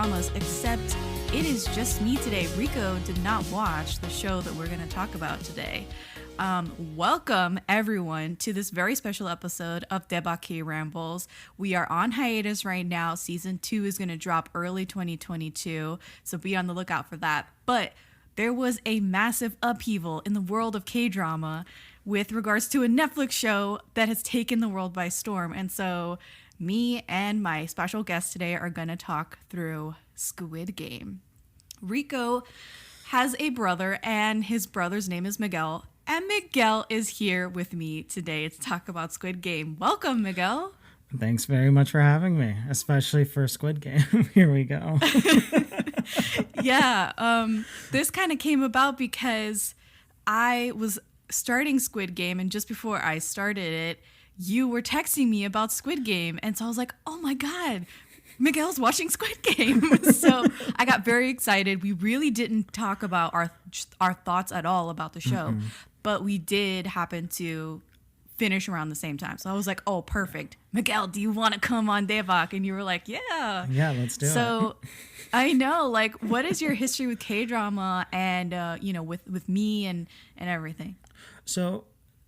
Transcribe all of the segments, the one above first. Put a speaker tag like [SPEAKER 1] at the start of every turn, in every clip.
[SPEAKER 1] K-dramas, except it is just me today. Rico did not watch the show that we're going to talk about today. Welcome everyone to this very special episode of Daebak K-Rambles. We are on hiatus right now. Season 2 is going to drop early 2022, so be on the lookout for that. But there was a massive upheaval in the world of K-drama with regards to a Netflix show that has taken the world by storm. And so me and my special guest today are going to talk through Squid Game. Rico has a brother, and his brother's name is Miguel. And Miguel is here with me today to talk about Squid Game. Welcome, Miguel.
[SPEAKER 2] Thanks very much for having me, especially for Squid Game. Here we go.
[SPEAKER 1] Yeah, this kind of came about because I was starting Squid Game, and just before I started it, you were texting me about Squid Game. And so I was like, oh my God, Miguel's watching Squid Game. So I got very excited. We really didn't talk about our thoughts at all about the show, but we did happen to finish around the same time. So I was like, oh, perfect. Miguel, do you want to come on Daebak? And you were like, yeah.
[SPEAKER 2] Yeah, let's do it.
[SPEAKER 1] So I know, like, what is your history with K-drama and, with me and everything?
[SPEAKER 2] So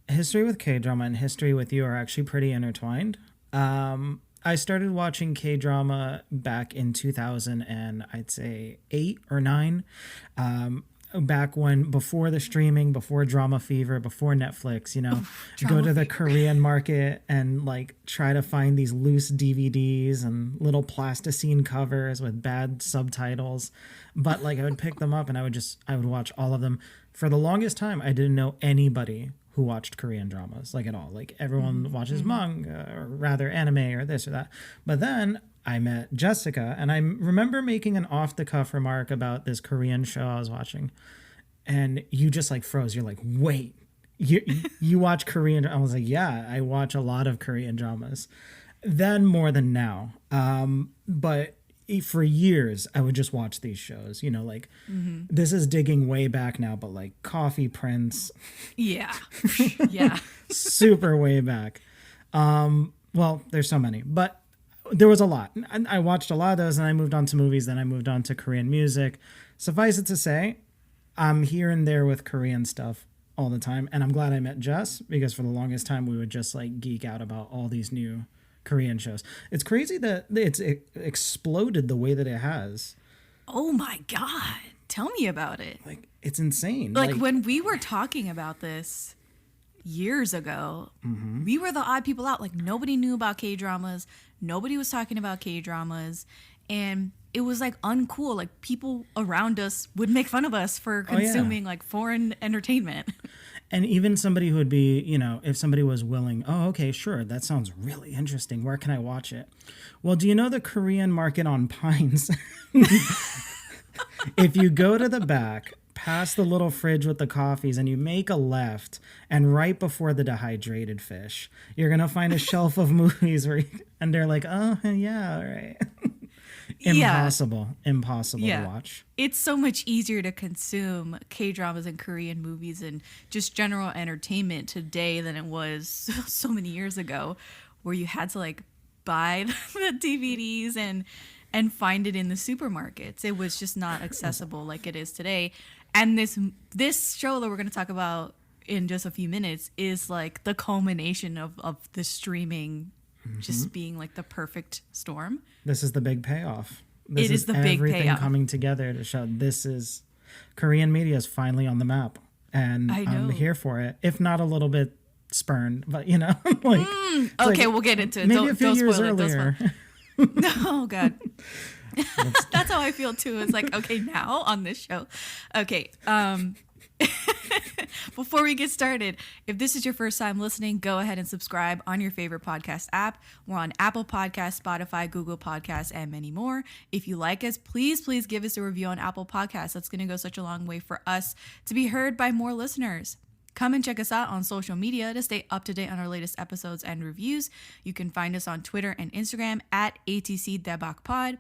[SPEAKER 2] history with K-drama and history with you are actually pretty intertwined. I started watching K-drama back in 2000 and I'd say 8 or 9. Back when, before the streaming, before Drama Fever, before Netflix, go to the Korean market and like try to find these loose DVDs and little plasticine covers with bad subtitles. But like I would pick them up and I would watch all of them. For the longest time, I didn't know anybody who watched Korean dramas, like at all. Like everyone watches manga or rather anime or this or that. But then I met Jessica, and I remember making an off-the-cuff remark about this Korean show I was watching, and you just like froze. You're like, wait, you watch Korean? I was like, yeah, I watch a lot of Korean dramas. Then more than now. But for years, I would just watch these shows, this is digging way back now, but like Coffee Prince.
[SPEAKER 1] Yeah. Yeah.
[SPEAKER 2] Super way back. Well, there's so many, but there was a lot. I watched a lot of those, and I moved on to movies. Then I moved on to Korean music. Suffice it to say, I'm here and there with Korean stuff all the time. And I'm glad I met Jess, because for the longest time, we would just like geek out about all these new Korean shows. It's crazy that it exploded the way that it has.
[SPEAKER 1] Oh my God. Tell me about it.
[SPEAKER 2] Like, it's insane.
[SPEAKER 1] Like when we were talking about this years ago, we were the odd people out. Like nobody knew about K-dramas. Nobody was talking about K-dramas. And it was like uncool. Like people around us would make fun of us for consuming like foreign entertainment.
[SPEAKER 2] And even somebody who would be, if somebody was willing, oh, okay, sure, that sounds really interesting. Where can I watch it? Well, do you know the Korean market on Pines? If you go to the back, past the little fridge with the coffees, and you make a left, and right before the Dehydrated Fish, you're going to find a shelf of movies and they're like, oh, yeah, all right. Impossible to watch.
[SPEAKER 1] It's so much easier to consume K-dramas and Korean movies and just general entertainment today than it was so many years ago, where you had to like buy the DVDs and find it in the supermarkets. It was just not accessible like it is today. And this show that we're going to talk about in just a few minutes is like the culmination of the streaming just being like the perfect storm.
[SPEAKER 2] This is the big payoff.
[SPEAKER 1] It is the big payoff.
[SPEAKER 2] Everything coming together to show Korean media is finally on the map, and I'm here for it. If not a little bit spurned, but like.
[SPEAKER 1] Okay, we'll get into it.
[SPEAKER 2] Maybe a few years earlier.
[SPEAKER 1] Oh God. That's how I feel too. It's like, okay, now on this show. Okay. Before we get started, if this is your first time listening, go ahead and subscribe on your favorite podcast app. We're on Apple Podcasts, Spotify, Google Podcasts, and many more. If you like us, please give us a review on Apple Podcasts. That's going to go such a long way for us to be heard by more listeners. Come and check us out on social media to stay up to date on our latest episodes and reviews. You can find us on Twitter and Instagram at ATC Daebak Pod.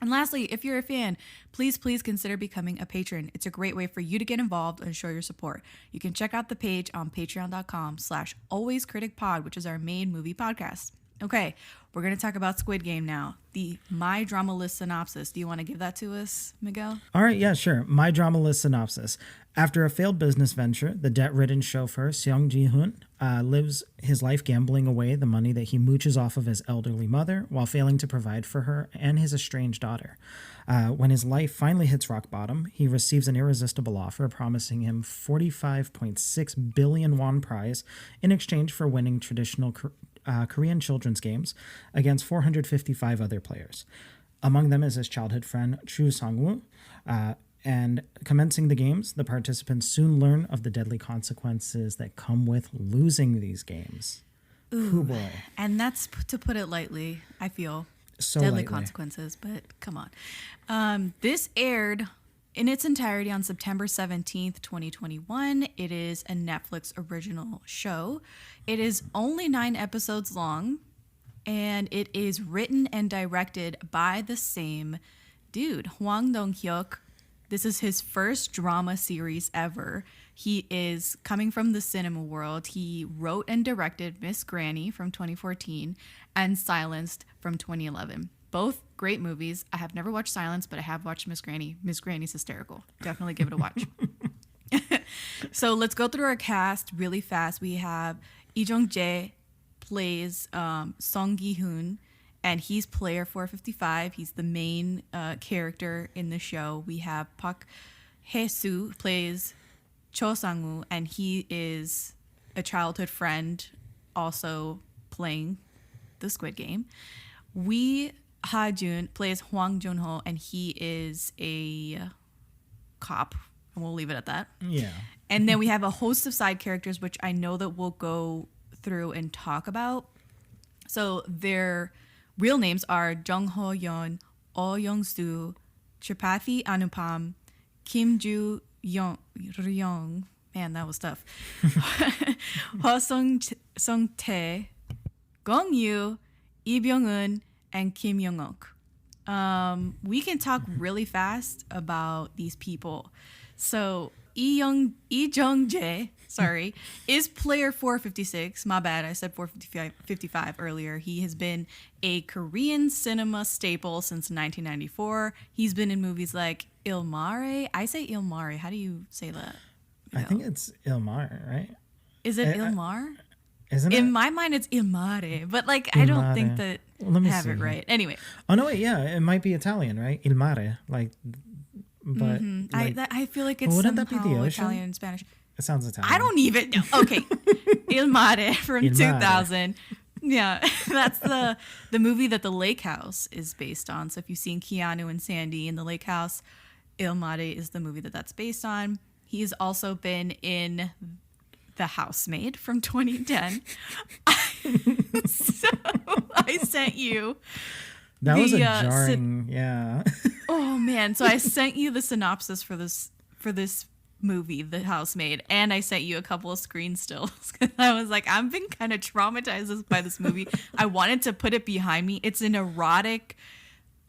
[SPEAKER 1] And lastly, if you're a fan, please consider becoming a patron. It's a great way for you to get involved and show your support. You can check out the page on patreon.com/alwayscriticpod, which is our main movie podcast. Okay, we're going to talk about Squid Game now. The My Drama List synopsis. Do you want to give that to us, Miguel?
[SPEAKER 2] All right, yeah, sure. My drama list synopsis. After a failed business venture, the debt-ridden chauffeur Seong Ji-hoon lives his life gambling away the money that he mooches off of his elderly mother while failing to provide for her and his estranged daughter. When his life finally hits rock bottom, he receives an irresistible offer promising him 45.6 billion won prize in exchange for winning traditional Korean children's games against 455 other players. Among them is his childhood friend Chu Sang-woo. And commencing the games, the participants soon learn of the deadly consequences that come with losing these games. Ooh, boy.
[SPEAKER 1] And that's to put it lightly, I feel.
[SPEAKER 2] So
[SPEAKER 1] deadly
[SPEAKER 2] lightly.
[SPEAKER 1] consequences, but come on. This aired in its entirety on September 17th, 2021. It is a Netflix original show. It is only 9 episodes long, and it is written and directed by the same dude, Hwang Dong-hyuk. This is his first drama series ever. He is coming from the cinema world. He wrote and directed Miss Granny from 2014 and Silenced from 2011. Both great movies. I have never watched Silence, but I have watched Miss Granny. Miss Granny's hysterical. Definitely give it a watch. So let's go through our cast really fast. We have Lee Jung-Jae plays Song Gi-hoon, and he's player 455. He's the main character in the show. We have Park Hae-Soo plays Cho Sang-woo, and he is a childhood friend also playing the Squid Game. Wi Ha-Joon plays Hwang Jun-ho, and he is a cop, and we'll leave it at that.
[SPEAKER 2] Yeah.
[SPEAKER 1] And then we have a host of side characters, which I know that we'll go through and talk about. So their real names are Jung Ho-Yeon, Oh Young-soo, Tripathi Anupam, Kim Ju-young, man, that was tough, Hwa Sung-tae, Gong-yu, Lee Byung-eun, and Kim Young-ok. We can talk really fast about these people. So Lee Jung-Jae, is player 456. My bad, I said 455 earlier. He has been a Korean cinema staple since 1994. He's been in movies like Il Mare. I say Il Mare. How do you say that?
[SPEAKER 2] I think it's Il Mar, right?
[SPEAKER 1] Is it Il Mar?
[SPEAKER 2] Isn't it?
[SPEAKER 1] In my mind, it's Il Mare, but like I don't think that
[SPEAKER 2] Let me
[SPEAKER 1] have
[SPEAKER 2] see.
[SPEAKER 1] it right. Anyway.
[SPEAKER 2] Oh no, wait, yeah, it might be Italian, right? Il Mare, like, but like,
[SPEAKER 1] I feel like it's
[SPEAKER 2] wouldn't
[SPEAKER 1] somehow
[SPEAKER 2] that be the ocean?
[SPEAKER 1] Italian and Spanish.
[SPEAKER 2] It sounds Italian.
[SPEAKER 1] I don't even know. Okay. Il Mare from
[SPEAKER 2] Il Mare.
[SPEAKER 1] 2000. Yeah, that's the movie that The Lake House is based on. So if you've seen Keanu and Sandy in The Lake House, Il Mare is the movie that's based on. He's also been in The Housemaid from 2010. So I sent you.
[SPEAKER 2] That was a jarring, yeah.
[SPEAKER 1] Oh man! So I sent you the synopsis for this movie, The Housemaid, and I sent you a couple of screen stills. I was like, I've been kind of traumatized by this movie. I wanted to put it behind me. It's an erotic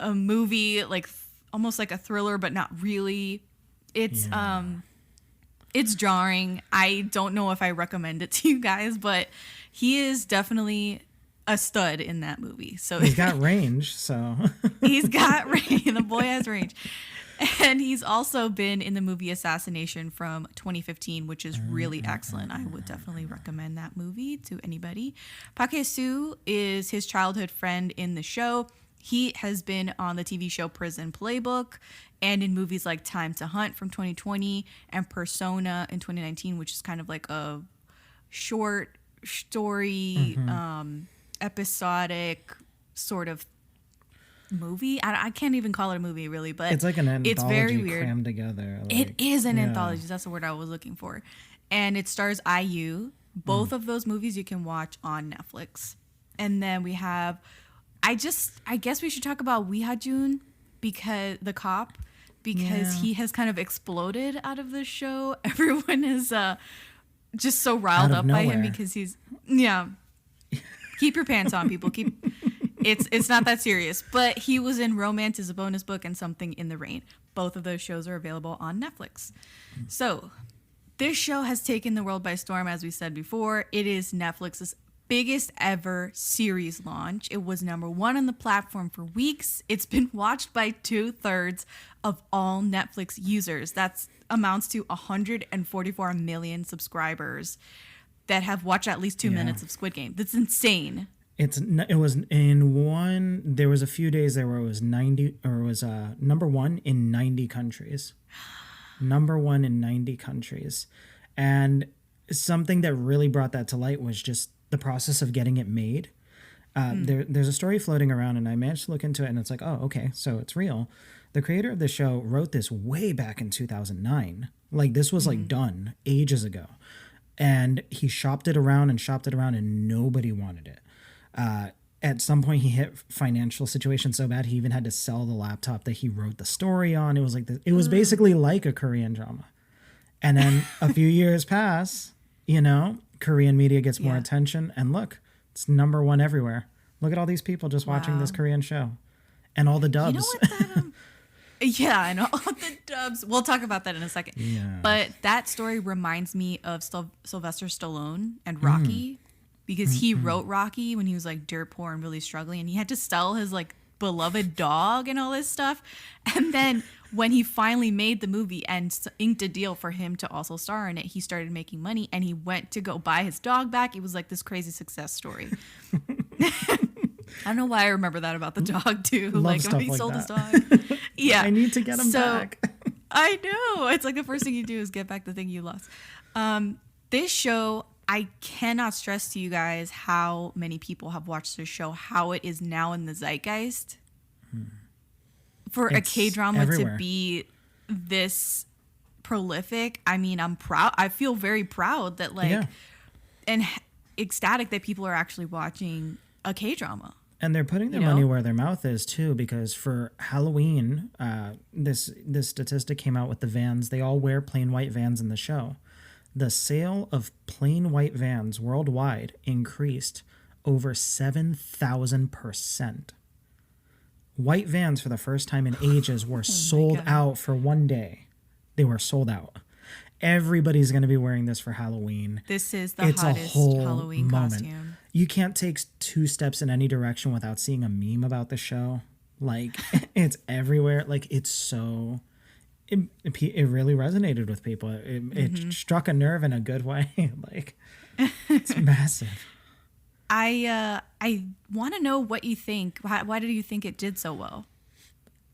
[SPEAKER 1] movie, like almost like a thriller, but not really. It's it's jarring. I don't know if I recommend it to you guys, but he is definitely a stud in that movie. So
[SPEAKER 2] He's got range, so
[SPEAKER 1] he's got range. The boy has range. And he's also been in the movie Assassination from 2015, which is really excellent. I would definitely recommend that movie to anybody. Park Hae-Soo is his childhood friend in the show. He has been on the TV show Prison Playbook and in movies like Time to Hunt from 2020 and Persona in 2019, which is kind of like a short story, episodic sort of movie. I can't even call it a movie really, but
[SPEAKER 2] it's like an anthology,
[SPEAKER 1] it's very weird.
[SPEAKER 2] Crammed together. Like,
[SPEAKER 1] it is an anthology. That's the word I was looking for. And it stars IU. Both of those movies you can watch on Netflix. And then we have, I guess we should talk about Wi Ha-Joon, because the cop, because he has kind of exploded out of this show. Everyone is just so riled up by him because he's keep your pants on, people. It's not that serious. But he was in Romance is a Bonus Book and Something in the Rain. Both of those shows are available on Netflix. So this show has taken the world by storm, as we said before. It is Netflix's biggest ever series launch. It was #1 on the platform for weeks. It's been watched by 2/3 of all Netflix users. That amounts to 144 million subscribers that have watched at least 2 minutes of Squid Game. That's insane.
[SPEAKER 2] It was in one. There was a few days there where it was 90, or it was #1 in 90 countries. #1 in 90 countries, and something that really brought that to light was just the process of getting it made. There's a story floating around, and I managed to look into it, and it's like, oh, okay, so it's real. The creator of the show wrote this way back in 2009. Like, this was like done ages ago, and he shopped it around, and nobody wanted it. At some point, he hit financial situation so bad he even had to sell the laptop that he wrote the story on. It was like it was basically like a Korean drama. And then a few years pass, Korean media gets more attention, and look, it's #1 everywhere. Look at all these people just watching this Korean show, and all the dubs.
[SPEAKER 1] You know what? Yeah, I know all the dubs. We'll talk about that in a second.
[SPEAKER 2] Yeah.
[SPEAKER 1] But that story reminds me of Sylvester Stallone and Rocky, because he wrote Rocky when he was like dirt poor and really struggling, and he had to sell his like beloved dog and all this stuff. And then when he finally made the movie and inked a deal for him to also star in it, he started making money, and he went to go buy his dog back. It was like this crazy success story. I don't know why I remember that about the dog too. Like when he sold his dog. Yeah.
[SPEAKER 2] I need to get him back.
[SPEAKER 1] I know. It's like the first thing you do is get back the thing you lost. This show, I cannot stress to you guys how many people have watched this show, how it is now in the zeitgeist. For a K-drama
[SPEAKER 2] everywhere.
[SPEAKER 1] to be this prolific, I mean, I'm proud. I feel very proud that and ecstatic that people are actually watching a K-drama.
[SPEAKER 2] And they're putting their money where their mouth is too, because for Halloween, this statistic came out with the Vans. They all wear plain white Vans in the show. The sale of plain white Vans worldwide increased over 7,000%. White Vans, for the first time in ages, were sold out for one day. They were sold out. Everybody's going to be wearing this for Halloween.
[SPEAKER 1] This is the hottest Halloween costume.
[SPEAKER 2] You can't take 2 steps in any direction without seeing a meme about the show. Like, it's everywhere. Like, it's so... It really resonated with people. It struck a nerve in a good way. Like, it's massive.
[SPEAKER 1] I want to know what you think. Why do you think it did so well?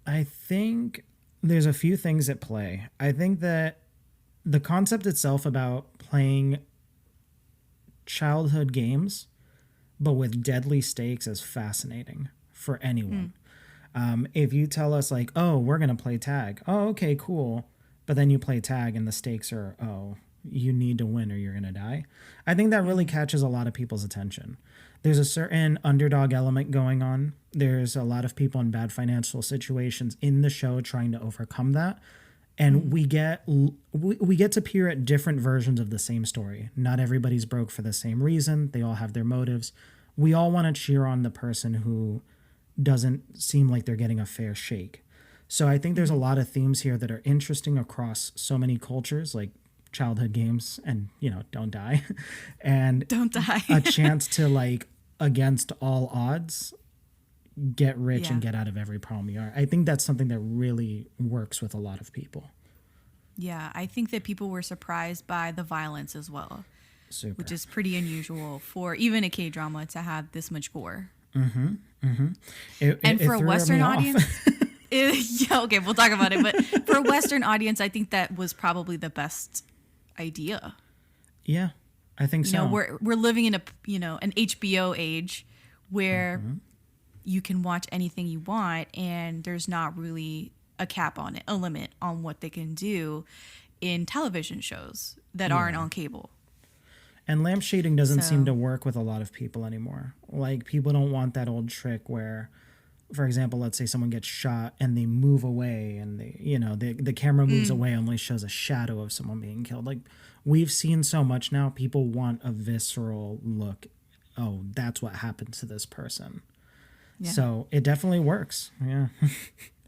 [SPEAKER 2] I think there's a few things at play. I think that the concept itself about playing childhood games, but with deadly stakes, is fascinating for anyone. If you tell us like, oh, we're going to play tag. Oh, okay, cool. But then you play tag and the stakes are, oh, you need to win or you're going to die. I think that really catches a lot of people's attention. There's a certain underdog element going on. There's a lot of people in bad financial situations in the show trying to overcome that. And we get to peer at different versions of the same story. Not everybody's broke for the same reason. They all have their motives. We all want to cheer on the person who doesn't seem like they're getting a fair shake. So I think there's a lot of themes here that are interesting across so many cultures, like childhood games and, don't die. And
[SPEAKER 1] don't die.
[SPEAKER 2] A chance to, like, against all odds, get rich and get out of every problem you are. I think that's something that really works with a lot of people.
[SPEAKER 1] Yeah, I think that people were surprised by the violence as well.
[SPEAKER 2] Super.
[SPEAKER 1] Which is pretty unusual for even a K-drama to have this much gore. And for a Western audience, okay, we'll talk about it. But for a Western audience, I think that was probably the best idea.
[SPEAKER 2] Yeah, I think so.
[SPEAKER 1] We're living in an HBO age where you can watch anything you want, and there's not really a cap on it, a limit on what they can do in television shows that aren't on cable.
[SPEAKER 2] And lampshading doesn't seem to work with a lot of people anymore. Like, people don't want that old trick where, for example, let's say someone gets shot and they move away and the camera moves away, only shows a shadow of someone being killed. Like, we've seen so much now. People want a visceral look. Oh, that's what happened to this person. Yeah. So it definitely works. Yeah.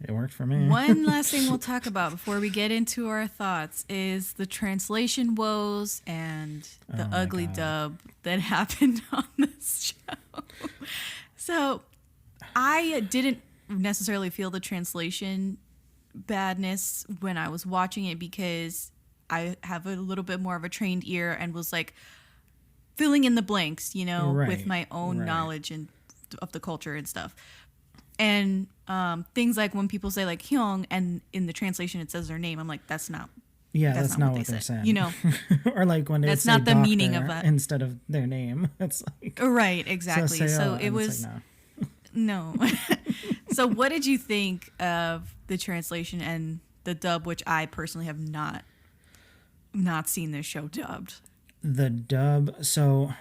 [SPEAKER 2] It worked for me.
[SPEAKER 1] One last thing we'll talk about before we get into our thoughts is the translation woes and the ugly dub that happened on this this show. So I didn't necessarily feel the translation badness when I was watching it because I have a little bit more of a trained ear and was like filling in the blanks, you know, with my own knowledge and of the culture and stuff. And things like when people say like Hyung and in the translation it says their name, I'm like, that's not what they're saying. You know,
[SPEAKER 2] or like when
[SPEAKER 1] that's not the meaning of that
[SPEAKER 2] instead of their name. It's like
[SPEAKER 1] right, exactly. So it was
[SPEAKER 2] like,
[SPEAKER 1] no. So what did you think of the translation and the dub, which I personally have not seen this show dubbed?
[SPEAKER 2] The dub. So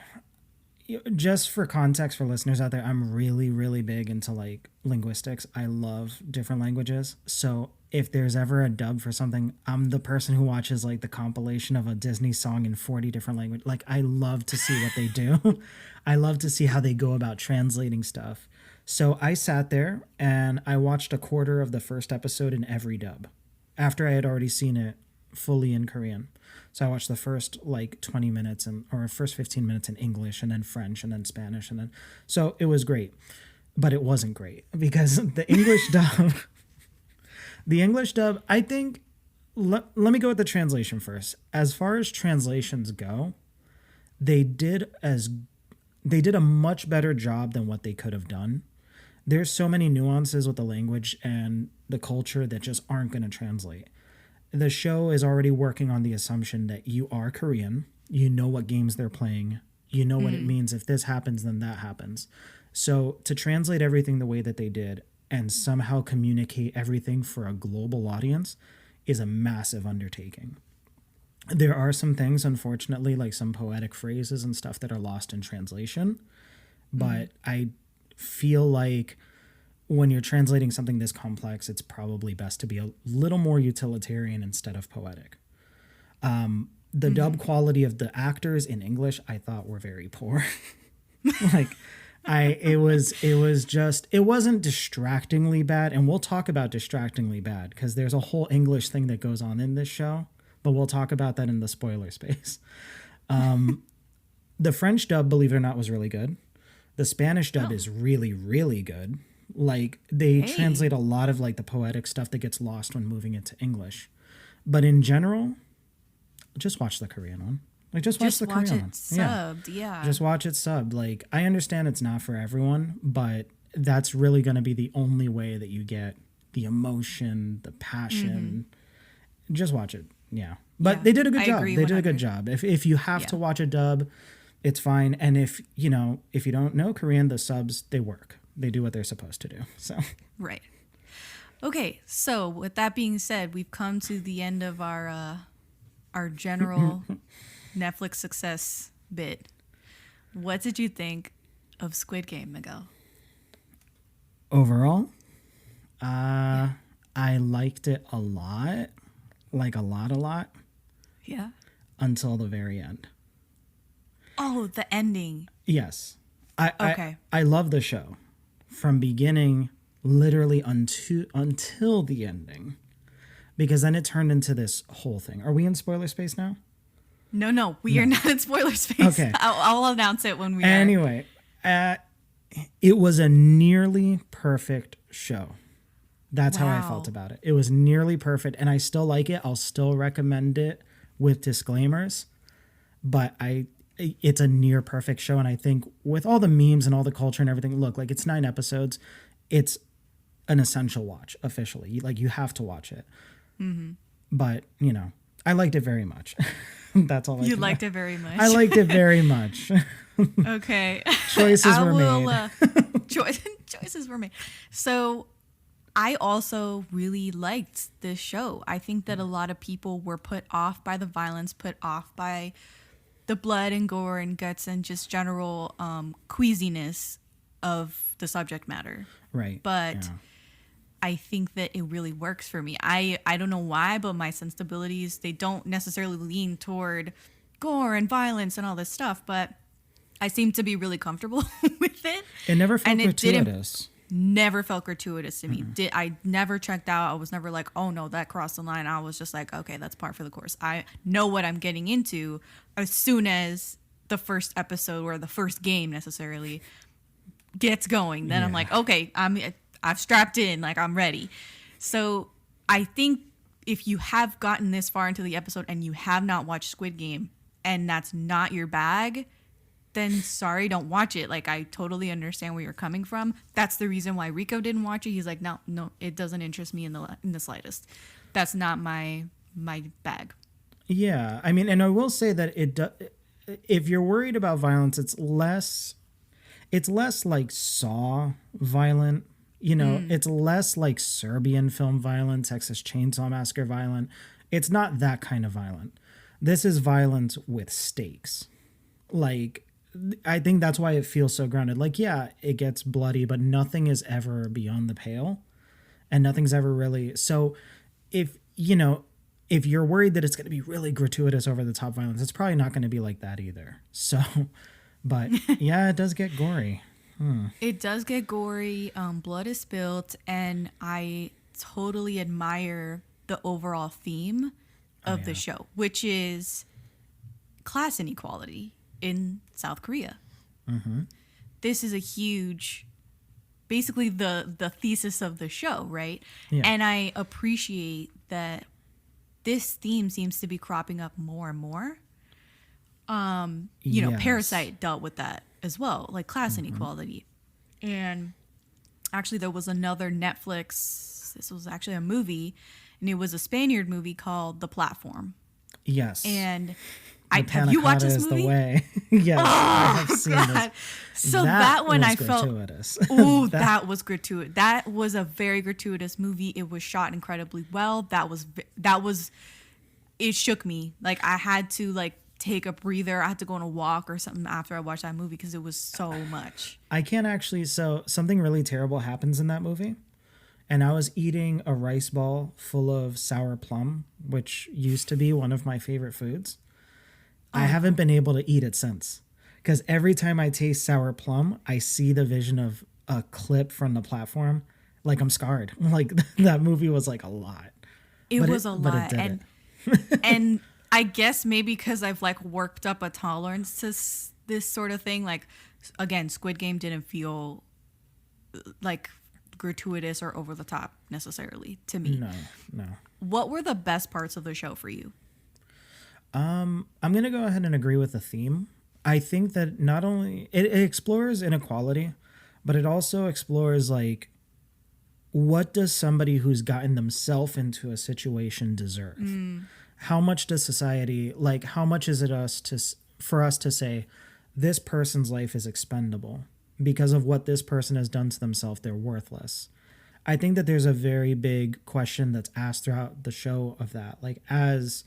[SPEAKER 2] just for context for listeners out there, I'm really, really big into like linguistics. I love different languages. So if there's ever a dub for something, I'm the person who watches like the compilation of a Disney song in 40 different languages. Like I love to see what they do. I love to see how they go about translating stuff. So I sat there and I watched a quarter of the first episode in every dub after I had already seen it fully in Korean. So I watched the first like 20 minutes or first 15 minutes in English and then French and then Spanish so it was great, but it wasn't great because the English dub, I think, let me go with the translation first. As far as translations go, they did a much better job than what they could have done. There's so many nuances with the language and the culture that just aren't going to translate. The show is already working on the assumption that you are Korean, you know what games they're playing, you know what it means. If this happens, then that happens. So to translate everything the way that they did and somehow communicate everything for a global audience is a massive undertaking. There are some things, unfortunately, like some poetic phrases and stuff that are lost in translation. But I feel like when you're translating something this complex, it's probably best to be a little more utilitarian instead of poetic. The dub quality of the actors in English, I thought were very poor. It wasn't distractingly bad. And we'll talk about distractingly bad because there's a whole English thing that goes on in this show, but we'll talk about that in the spoiler space. The French dub, believe it or not, was really good. The Spanish dub is really, really good. Like they translate a lot of like the poetic stuff that gets lost when moving it to English. But in general, just watch the Korean one. Like just watch the Korean one.
[SPEAKER 1] Subbed, yeah.
[SPEAKER 2] Just watch it subbed. Like I understand it's not for everyone, but that's really going to be the only way that you get the emotion, the passion. Just watch it. Yeah. But they did a good job. They did a good job. If you have to watch a dub, it's fine. And if you don't know Korean, the subs, they work. They do what they're supposed to do. So
[SPEAKER 1] right. Okay, so with that being said, we've come to the end of our general Netflix success bit. What did you think of Squid Game, Miguel?
[SPEAKER 2] Overall, I liked it a lot. Like a lot.
[SPEAKER 1] Yeah.
[SPEAKER 2] Until the very end.
[SPEAKER 1] Oh, the ending.
[SPEAKER 2] Yes. I love the show. From beginning, literally until the ending, because then it turned into this whole thing. Are we in spoiler space now?
[SPEAKER 1] No, we are not in spoiler space.
[SPEAKER 2] Okay,
[SPEAKER 1] I'll announce it when we
[SPEAKER 2] anyway, it was a nearly perfect show. That's how I felt about it. It was nearly perfect, and I still like it. I'll still recommend it with disclaimers, but it's a near perfect show. And I think with all the memes and all the culture and everything, look, like it's 9 episodes. It's an essential watch officially. Like you have to watch it. But I liked it very much. That's all. You
[SPEAKER 1] liked it very much.
[SPEAKER 2] I liked it very much.
[SPEAKER 1] Okay.
[SPEAKER 2] Choices were made.
[SPEAKER 1] Choices were made. So I also really liked this show. I think that a lot of people were put off by the violence, put off by the blood and gore and guts and just general queasiness of the subject matter.
[SPEAKER 2] Right.
[SPEAKER 1] But I think that it really works for me. I don't know why, but my sensibilities, they don't necessarily lean toward gore and violence and all this stuff, but I seem to be really comfortable with it.
[SPEAKER 2] It never felt gratuitous.
[SPEAKER 1] Never felt gratuitous to me. I never checked out. I was never like, oh no, that crossed the line. I was just like, okay, that's par for the course. I know what I'm getting into as soon as the first episode or the first game necessarily gets going, then I'm
[SPEAKER 2] Yeah.
[SPEAKER 1] like, okay, I've strapped in, like I'm ready. So I think if you have gotten this far into the episode and you have not watched Squid Game and that's not your bag, then sorry, don't watch it. Like, I totally understand where you're coming from. That's the reason why Rico didn't watch it. He's like, no, it doesn't interest me in the slightest. That's not my bag.
[SPEAKER 2] Yeah, I mean, and I will say that if you're worried about violence, it's less like Saw violent. You know, it's less like Serbian film violent, Texas Chainsaw Massacre violent. It's not that kind of violent. This is violence with stakes. Like, I think that's why it feels so grounded. Like, yeah, it gets bloody, but nothing is ever beyond the pale. And nothing's ever really... So if you're worried that it's going to be really gratuitous, over the top violence, it's probably not going to be like that either. So, but yeah, it does get gory.
[SPEAKER 1] It does get gory. Blood is spilled, and I totally admire the overall theme of the show, which is class inequality in South Korea. This is a huge, basically the thesis of the show, right?
[SPEAKER 2] Yeah.
[SPEAKER 1] And I appreciate that this theme seems to be cropping up more and more.
[SPEAKER 2] Yes.
[SPEAKER 1] Parasite dealt with that as well, like class inequality. And actually there was another Netflix, this was actually a movie, and it was a Spaniard movie called The Platform.
[SPEAKER 2] Yes.
[SPEAKER 1] And
[SPEAKER 2] The
[SPEAKER 1] have you watched this
[SPEAKER 2] is
[SPEAKER 1] movie?
[SPEAKER 2] The way. Yes, I have seen this.
[SPEAKER 1] So that one
[SPEAKER 2] was
[SPEAKER 1] I felt,
[SPEAKER 2] gratuitous.
[SPEAKER 1] ooh, that was gratuitous. That was a very gratuitous movie. It was shot incredibly well. That was, it shook me. Like, I had to like take a breather. I had to go on a walk or something after I watched that movie because it was so much.
[SPEAKER 2] I can't actually. So something really terrible happens in that movie. And I was eating a rice ball full of sour plum, which used to be one of my favorite foods. I haven't been able to eat it since. Because every time I taste sour plum, I see the vision of a clip from The Platform. Like, I'm scarred. Like, that movie was like a lot.
[SPEAKER 1] It was a lot.
[SPEAKER 2] But it did
[SPEAKER 1] and I guess maybe because I've like worked up a tolerance to this sort of thing. Like, again, Squid Game didn't feel like gratuitous or over the top necessarily to me.
[SPEAKER 2] No.
[SPEAKER 1] What were the best parts of the show for you?
[SPEAKER 2] I'm going to go ahead and agree with the theme. I think that not only it explores inequality, but it also explores like, what does somebody who's gotten themselves into a situation deserve? How much does society, like, how much is it for us to say this person's life is expendable because of what this person has done to themselves? They're worthless. I think that there's a very big question that's asked throughout the show of that. Like, as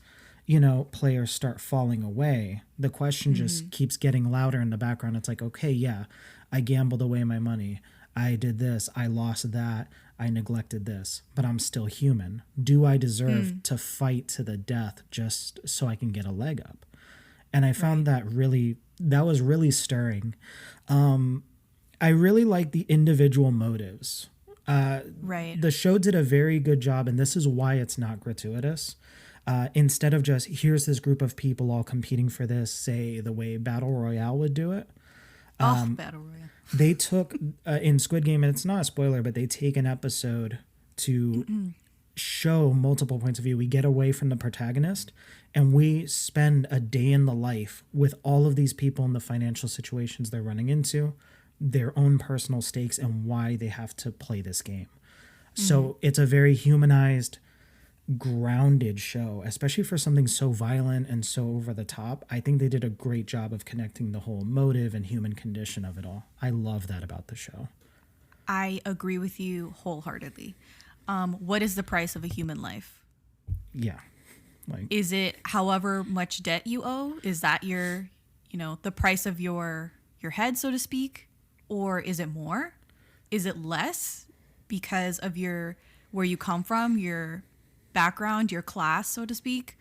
[SPEAKER 2] players start falling away, the question just keeps getting louder in the background. It's like, okay, yeah, I gambled away my money. I did this. I lost that. I neglected this, but I'm still human. Do I deserve to fight to the death just so I can get a leg up? And I found that was really stirring. I really like the individual motives. The show did a very good job, and this is why it's not gratuitous. Instead of just, here's this group of people all competing for this, say the way Battle Royale would do it.
[SPEAKER 1] Battle Royale.
[SPEAKER 2] They took, in Squid Game, and it's not a spoiler, but they take an episode to show multiple points of view. We get away from the protagonist, and we spend a day in the life with all of these people in the financial situations they're running into, their own personal stakes, and why they have to play this game. So it's a very humanized, grounded show, especially for something so violent and so over the top. I think they did a great job of connecting the whole motive and human condition of it all. I love that about the show.
[SPEAKER 1] I agree with you wholeheartedly. What is the price of a human life?
[SPEAKER 2] Yeah.
[SPEAKER 1] Is it however much debt you owe? Is that your, the price of your head, so to speak? Or is it more? Is it less because of where you come from, your background, your class, so to speak?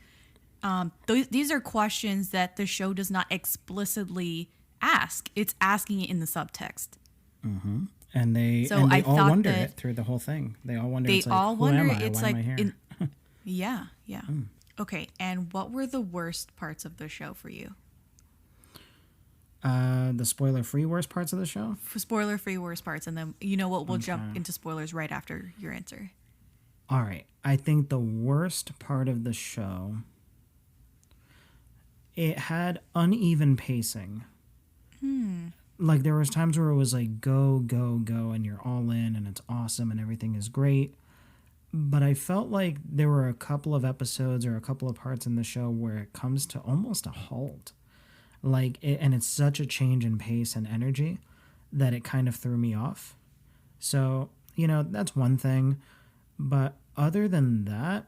[SPEAKER 1] These are questions that the show does not explicitly ask. It's asking it in the subtext.
[SPEAKER 2] And they all wonder it through the whole thing. They all wonder. It's like, who am I?
[SPEAKER 1] It's
[SPEAKER 2] Why
[SPEAKER 1] like,
[SPEAKER 2] am I here?
[SPEAKER 1] yeah. Okay, and what were the worst parts of the show for you?
[SPEAKER 2] The spoiler-free worst parts of the show?
[SPEAKER 1] Spoiler-free worst parts, and then you know what? We'll jump into spoilers right after your answer.
[SPEAKER 2] All right. I think the worst part of the show, it had uneven pacing. Like there was times where it was like go, go, go, and you're all in, and it's awesome, and everything is great. But I felt like there were a couple of episodes or a couple of parts in the show where it comes to almost a halt. And it's such a change in pace and energy that it kind of threw me off. So, that's one thing. But other than that,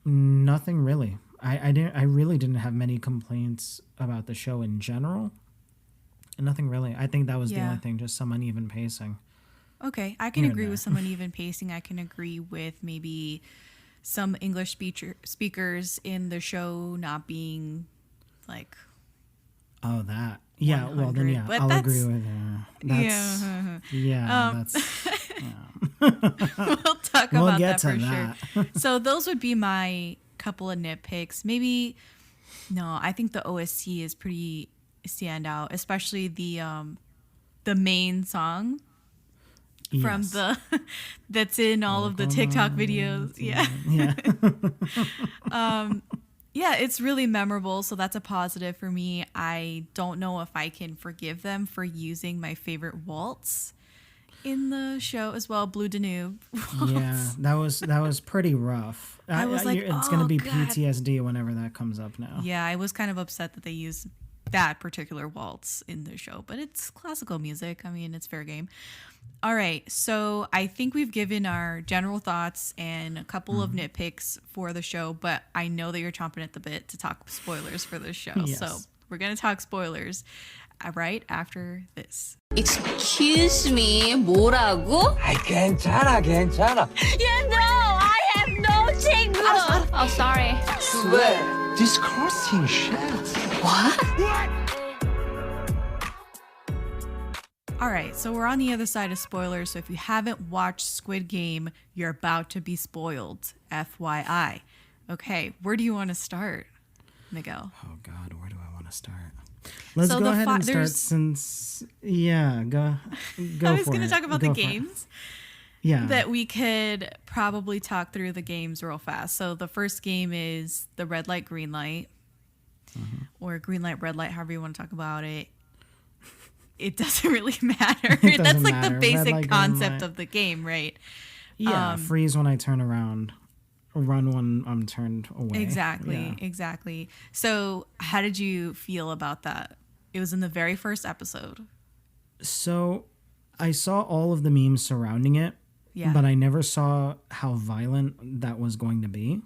[SPEAKER 2] nothing really. I really didn't have many complaints about the show in general. Nothing really. I think that was the only thing, just some uneven pacing.
[SPEAKER 1] Okay, I can agree with some uneven pacing. I can agree with maybe some English speakers in the show not being like...
[SPEAKER 2] Oh, that. Yeah, well, then, yeah, I'll agree with that.
[SPEAKER 1] We'll talk about that for sure. So those would be my couple of nitpicks. Maybe, no, I think the OST is pretty standout, especially the main song. From that's in all of the TikTok videos. Yeah, it's really memorable, so that's a positive for me. I don't know if I can forgive them for using my favorite waltz in the show as well, Blue Danube.
[SPEAKER 2] Yeah, that was pretty rough.
[SPEAKER 1] I was like,
[SPEAKER 2] it's going to be PTSD whenever that comes up now.
[SPEAKER 1] Yeah, I was kind of upset that they used that particular waltz in the show, but it's classical music. I mean, it's fair game. All right, so I think we've given our general thoughts and a couple of nitpicks for the show, but I know that you're chomping at the bit to talk spoilers for this show.
[SPEAKER 2] Yes.
[SPEAKER 1] So we're going to talk spoilers right after this.
[SPEAKER 3] Excuse me, 뭐라고?
[SPEAKER 4] 괜찮아.
[SPEAKER 3] You know, I have no 친구. Oh, sorry.
[SPEAKER 4] Swear, disgusting shit.
[SPEAKER 3] What?
[SPEAKER 1] All right, so we're on the other side of spoilers. So if you haven't watched Squid Game, you're about to be spoiled. FYI. Okay, where do you want to start, Miguel?
[SPEAKER 2] Oh, God, where do I want to start? Let's go ahead and start since... Yeah, go
[SPEAKER 1] I was going to talk about the
[SPEAKER 2] for
[SPEAKER 1] games.
[SPEAKER 2] Yeah.
[SPEAKER 1] That we could probably talk through the games real fast. So the first game is the red light, green light. Or green light, red light, however you want to talk about it. It doesn't really matter. That's like the basic concept of the game, right?
[SPEAKER 2] Yeah, freeze when I turn around, run when I'm turned away.
[SPEAKER 1] Exactly. So how did you feel about that? It was in the very first episode.
[SPEAKER 2] So I saw all of the memes surrounding it, but I never saw how violent that was going to be.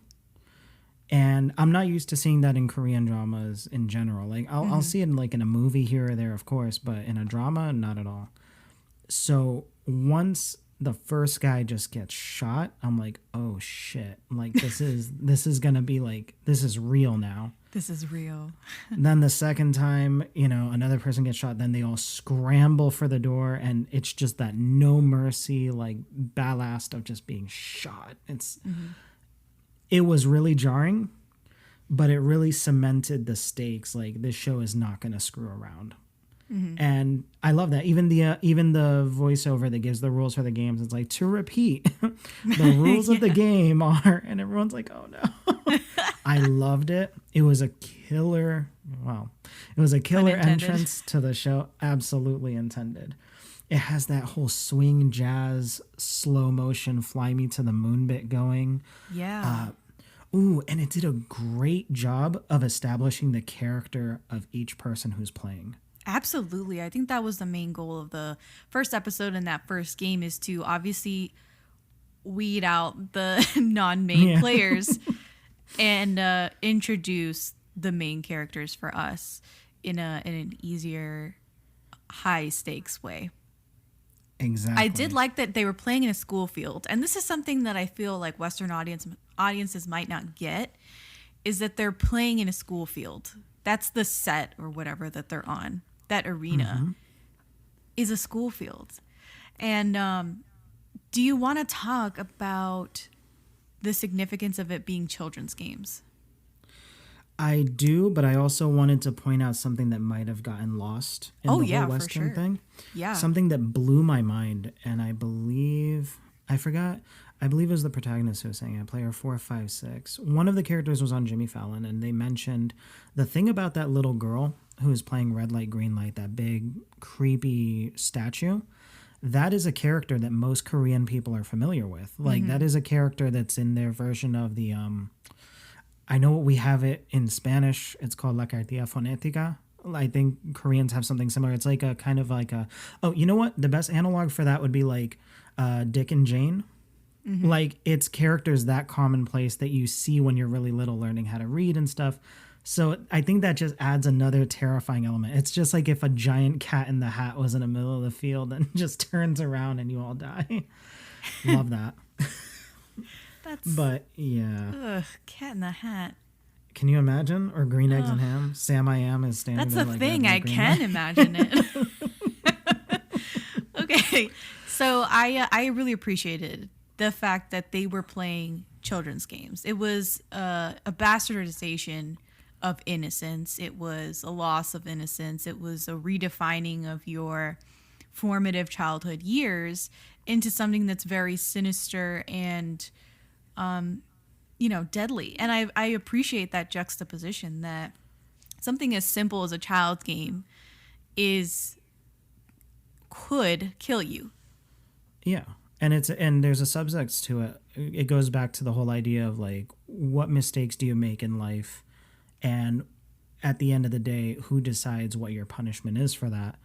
[SPEAKER 2] And I'm not used to seeing that in Korean dramas in general. Like I'll see it in a movie here or there, of course, but in a drama, not at all. So once the first guy just gets shot, I'm like, oh shit! Like this is gonna be like, this is real now.
[SPEAKER 1] This is real.
[SPEAKER 2] Then the second time, another person gets shot. Then they all scramble for the door, and it's just that no mercy, like ballast of just being shot. It was really jarring, but it really cemented the stakes. Like this show is not going to screw around. And I love that. Even the voiceover that gives the rules for the games, it's like, to repeat, the rules of the game are, and everyone's like, oh no. I loved it. It was a killer. Wow. It was a killer entrance to the show. Absolutely intended. It has that whole swing jazz, slow motion, fly me to the moon bit going.
[SPEAKER 1] Yeah.
[SPEAKER 2] And it did a great job of establishing the character of each person who's playing.
[SPEAKER 1] Absolutely. I think that was the main goal of the first episode in that first game, is to obviously weed out the non-main players and introduce the main characters for us in an easier, high stakes way.
[SPEAKER 2] Exactly.
[SPEAKER 1] I did like that they were playing in a school field. And this is something that I feel like Western audiences might not get, is that they're playing in a school field. That's the set or whatever that they're on. That arena is a school field. And do you want to talk about the significance of it being children's games?
[SPEAKER 2] I do, but I also wanted to point out something that might have gotten lost in the whole Western thing.
[SPEAKER 1] Yeah.
[SPEAKER 2] Something that blew my mind, and I believe it was the protagonist who was saying it, player 456. One of the characters was on Jimmy Fallon, and they mentioned the thing about that little girl who is playing Red Light, Green Light, that big, creepy statue. That is a character that most Korean people are familiar with. Like, that is a character that's in their version of the... I know we have it in Spanish. It's called La Cartilla Fonética. I think Koreans have something similar. It's like a kind of like a... Oh, you know what? The best analog for that would be like Dick and Jane. Like, it's characters that commonplace that you see when you're really little learning how to read and stuff. So I think that just adds another terrifying element. It's just like if a giant cat in the hat was in the middle of the field and just turns around and you all die. Love that. But yeah.
[SPEAKER 1] Ugh, Cat in the Hat.
[SPEAKER 2] Can you imagine? Or Green Eggs and Ham? Sam I Am is standing
[SPEAKER 1] That's
[SPEAKER 2] there
[SPEAKER 1] a
[SPEAKER 2] like
[SPEAKER 1] thing.
[SPEAKER 2] that
[SPEAKER 1] I can imagine it. Okay. So I really appreciated the fact that they were playing children's games. It was a bastardization of innocence. It was a loss of innocence. It was a redefining of your formative childhood years into something that's very sinister and deadly. And I appreciate that juxtaposition that something as simple as a child's game could kill you.
[SPEAKER 2] Yeah. And there's a subtext to it. It goes back to the whole idea of like, what mistakes do you make in life? And at the end of the day, who decides what your punishment is for that?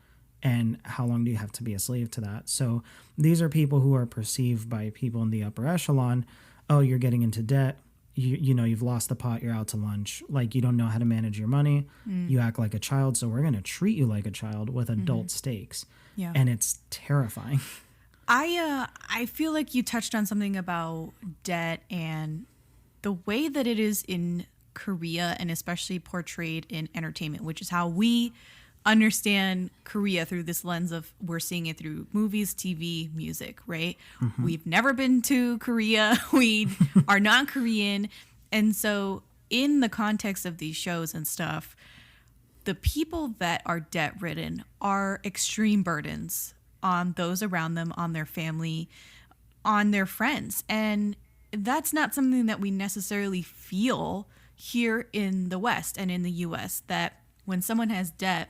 [SPEAKER 2] And how long do you have to be a slave to that? So these are people who are perceived by people in the upper echelon. Oh, you're getting into debt. You've lost the pot. You're out to lunch. Like, you don't know how to manage your money. You act like a child. So we're going to treat you like a child with adult stakes.
[SPEAKER 1] Yeah.
[SPEAKER 2] And it's terrifying.
[SPEAKER 1] I feel like you touched on something about debt and the way that it is in Korea and especially portrayed in entertainment, which is how we understand Korea through this lens of we're seeing it through movies, TV, music, right? We've never been to Korea. We are not Korean. And so in the context of these shows and stuff, the people that are debt ridden are extreme burdens on those around them, on their family, on their friends. And that's not something that we necessarily feel here in the West and in the US, that when someone has debt,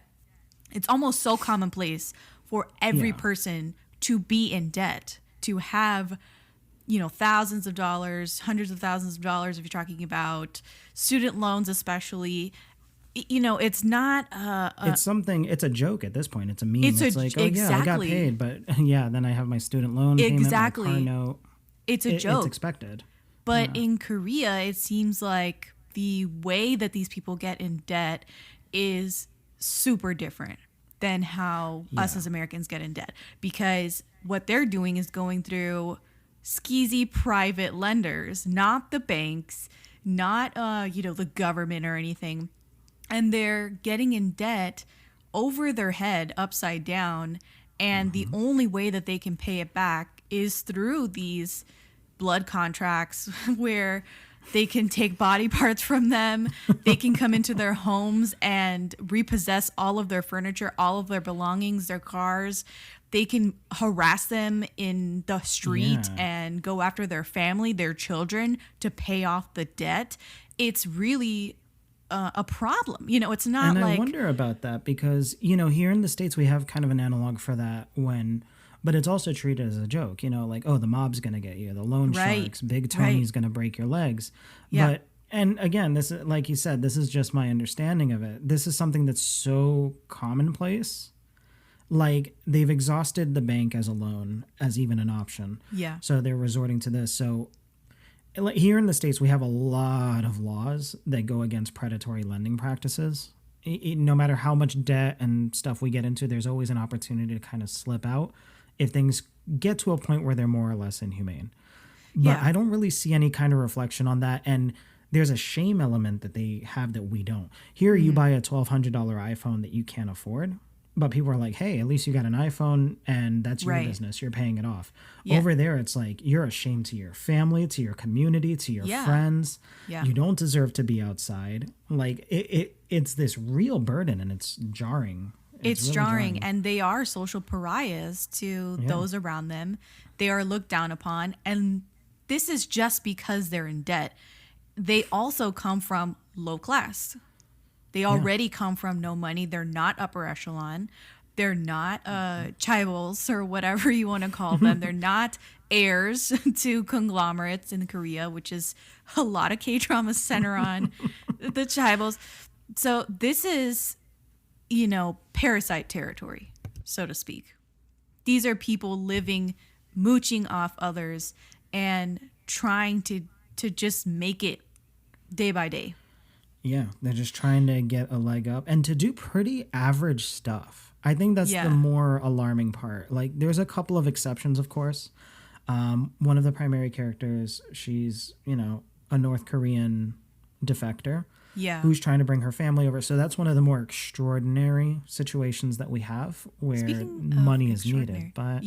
[SPEAKER 1] it's almost so commonplace for every person to be in debt, to have, thousands of dollars, hundreds of thousands of dollars, if you're talking about student loans, especially. It's not it's a joke at this point. It's a meme. It's like, oh yeah, I got paid, but yeah, then I have my student loan payment, my car note. It's a joke.
[SPEAKER 2] It's expected.
[SPEAKER 1] But in Korea, it seems like the way that these people get in debt is super different than how us as Americans get in debt, because what they're doing is going through skeezy private lenders, not the banks, not the government or anything. And they're getting in debt over their head, upside down. And the only way that they can pay it back is through these blood contracts where they can take body parts from them. They can come into their homes and repossess all of their furniture, all of their belongings, their cars. They can harass them in the street and go after their family, their children, to pay off the debt. It's really a problem. It's not
[SPEAKER 2] and
[SPEAKER 1] like...
[SPEAKER 2] I wonder about that because, here in the States, we have kind of an analog for that but it's also treated as a joke, like, oh, the mob's going to get you, the loan sharks, Big Tony's going to break your legs. Yeah. And again, this is, like you said, this is just my understanding of it. This is something that's so commonplace. Like, they've exhausted the bank as a loan, as even an option.
[SPEAKER 1] Yeah.
[SPEAKER 2] So they're resorting to this. So here in the States, we have a lot of laws that go against predatory lending practices. No matter how much debt and stuff we get into, there's always an opportunity to kind of slip out if things get to a point where they're more or less inhumane. But I don't really see any kind of reflection on that. And there's a shame element that they have that we don't. Here, you buy a $1,200 iPhone that you can't afford. But people are like, hey, at least you got an iPhone and that's your
[SPEAKER 1] Right.
[SPEAKER 2] business. You're paying it off.
[SPEAKER 1] Yeah.
[SPEAKER 2] Over there, it's like you're ashamed to your family, to your community, to your friends.
[SPEAKER 1] Yeah.
[SPEAKER 2] You don't deserve to be outside. Like it's this real burden and it's jarring.
[SPEAKER 1] It's
[SPEAKER 2] really
[SPEAKER 1] jarring, and they are social pariahs to those around them. They are looked down upon, and this is just because they're in debt. They also come from low class. They already come from no money. They're not upper echelon. They're not chaebols or whatever you want to call them. They're not heirs to conglomerates in Korea, which is a lot of K-dramas center on the chaebols. So this is, parasite territory, so to speak. These are people living, mooching off others and trying to just make it day by day.
[SPEAKER 2] Yeah, they're just trying to get a leg up and to do pretty average stuff. I think that's the more alarming part. Like, there's a couple of exceptions, of course. One of the primary characters, she's, a North Korean defector.
[SPEAKER 1] Yeah.
[SPEAKER 2] Who's trying to bring her family over. So that's one of the more extraordinary situations that we have where money is needed. But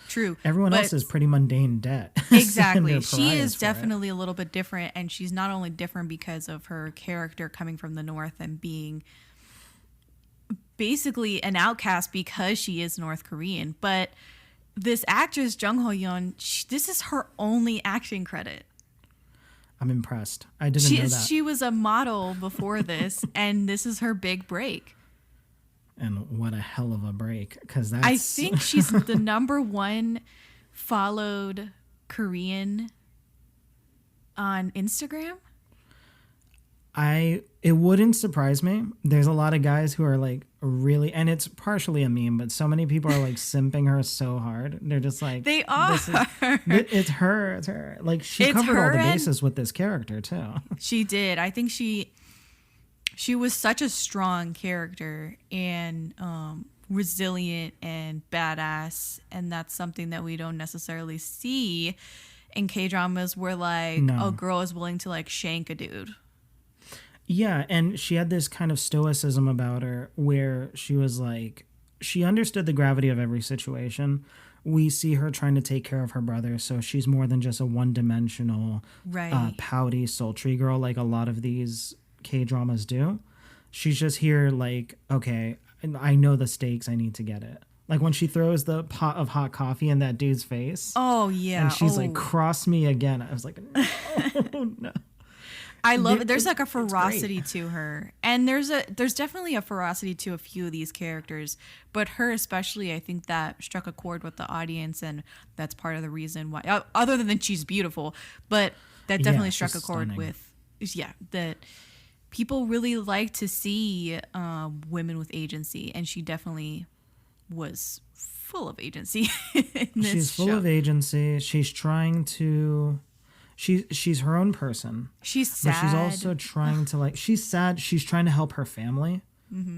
[SPEAKER 1] true.
[SPEAKER 2] Everyone else is pretty mundane debt.
[SPEAKER 1] Exactly. She is definitely a little bit different. And she's not only different because of her character coming from the North and being basically an outcast because she is North Korean. But this actress, Jung Ho-Yeon, this is her only acting credit.
[SPEAKER 2] I'm impressed. I didn't know that.
[SPEAKER 1] She was a model before this, and this is her big break.
[SPEAKER 2] And what a hell of a break, because that's...
[SPEAKER 1] I think she's the number one followed Korean on Instagram.
[SPEAKER 2] It wouldn't surprise me. There's a lot of guys who are like really, and it's partially a meme, but so many people are like simping her so hard. They're just like,
[SPEAKER 1] they are.
[SPEAKER 2] It's her. Like she covered all the bases with this character too.
[SPEAKER 1] She did. I think she was such a strong character and resilient and badass, and that's something that we don't necessarily see in K-dramas where like a girl is willing to like shank a dude.
[SPEAKER 2] Yeah, and she had this kind of stoicism about her where she was like, she understood the gravity of every situation. We see her trying to take care of her brother, so she's more than just a one-dimensional, pouty, sultry girl like a lot of these K-dramas do. She's just here like, okay, I know the stakes, I need to get it. Like when she throws the pot of hot coffee in that dude's face.
[SPEAKER 1] Oh, yeah.
[SPEAKER 2] And she's like, cross me again. I was like, no.
[SPEAKER 1] I love it. There's like a ferocity to her, and there's definitely a ferocity to a few of these characters, but her especially, I think that struck a chord with the audience, and that's part of the reason why. Other than she's beautiful, but that definitely struck a chord with that people really like to see women with agency, and she definitely was full of agency.
[SPEAKER 2] She's full of agency. She's trying to. She's her own person.
[SPEAKER 1] She's sad.
[SPEAKER 2] But she's also trying to like, she's sad. She's trying to help her family,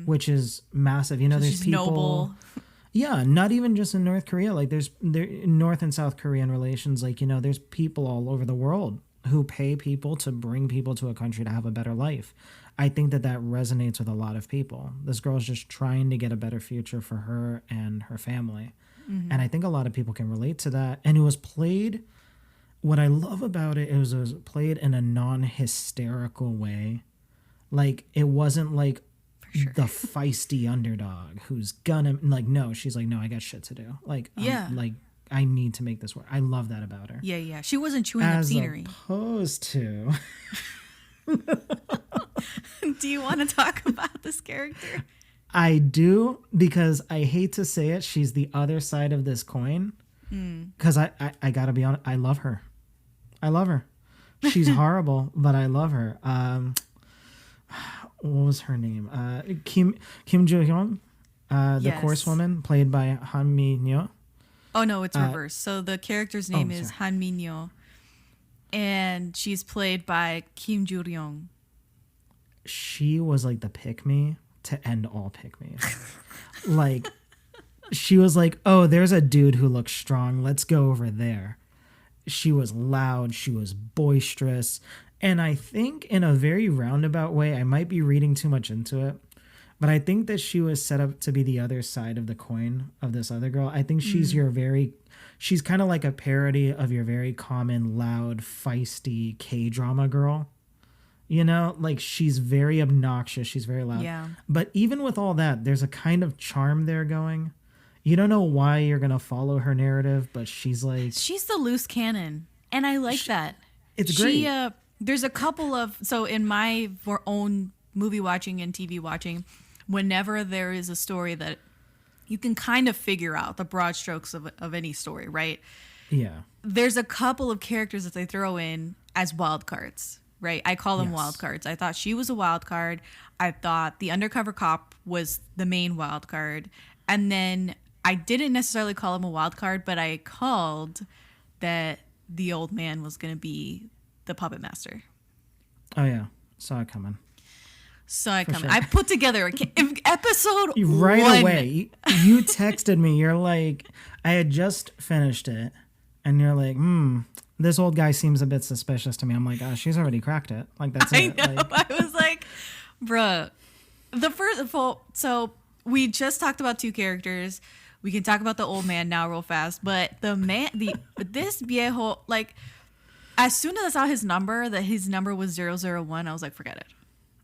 [SPEAKER 2] which is massive. There's
[SPEAKER 1] she's
[SPEAKER 2] people.
[SPEAKER 1] Noble.
[SPEAKER 2] Yeah, not even just in North Korea. Like there North and South Korean relations. Like, there's people all over the world who pay people to bring people to a country to have a better life. I think that resonates with a lot of people. This girl's just trying to get a better future for her and her family. And I think a lot of people can relate to that. And it was played... What I love about it is it was played in a non-hysterical way. Like, it wasn't like the feisty underdog who's gonna... Like, no, she's like, no, I got shit to do. Like, I need to make this work. I love that about her.
[SPEAKER 1] Yeah. She wasn't chewing up scenery.
[SPEAKER 2] As opposed to...
[SPEAKER 1] Do you want to talk about this character?
[SPEAKER 2] I do, because I hate to say it, she's the other side of this coin. Because I gotta be honest, I love her. She's horrible, but I love her. What was her name? Kim Jo-hyun, the course woman, played by Han Min-yo.
[SPEAKER 1] Oh no, it's reversed. So the character's name is Han Min-yo, and she's played by Kim Joo-ryung.
[SPEAKER 2] She was like the pick-me to end all pick-me's. Like, she was like, oh, there's a dude who looks strong. Let's go over there. She was loud. She was boisterous. And I think in a very roundabout way, I might be reading too much into it, But I think that she was set up to be the other side of the coin of this other girl. I think she's she's kind of like a parody of your very common, loud, feisty K-drama girl. You know, like she's very obnoxious. She's very loud.
[SPEAKER 1] Yeah.
[SPEAKER 2] But even with all that, there's a kind of charm there going. You don't know why you're going to follow her narrative, but she's like...
[SPEAKER 1] She's the loose cannon. And I like that.
[SPEAKER 2] It's great.
[SPEAKER 1] There's a couple of... So in my own movie watching and TV watching, whenever there is a story that you can kind of figure out the broad strokes of any story, right?
[SPEAKER 2] Yeah.
[SPEAKER 1] There's a couple of characters that they throw in as wild cards. Right. I call them wild cards. I thought she was a wild card. I thought the undercover cop was the main wild card. And then I didn't necessarily call him a wild card, but I called that the old man was going to be the puppet master.
[SPEAKER 2] Oh, yeah. Saw it coming.
[SPEAKER 1] Sure. I put together episode
[SPEAKER 2] right
[SPEAKER 1] 1.
[SPEAKER 2] away. You texted me. You're like, I had just finished it. And you're like, this old guy seems a bit suspicious to me. I'm like, oh, she's already cracked it. Like, that's it.
[SPEAKER 1] I know.
[SPEAKER 2] Like,
[SPEAKER 1] I was like, bruh. So we just talked about 2 characters. We can talk about the old man now real fast. But this viejo, like, as soon as I saw his number, that his number was 001, I was like, forget it.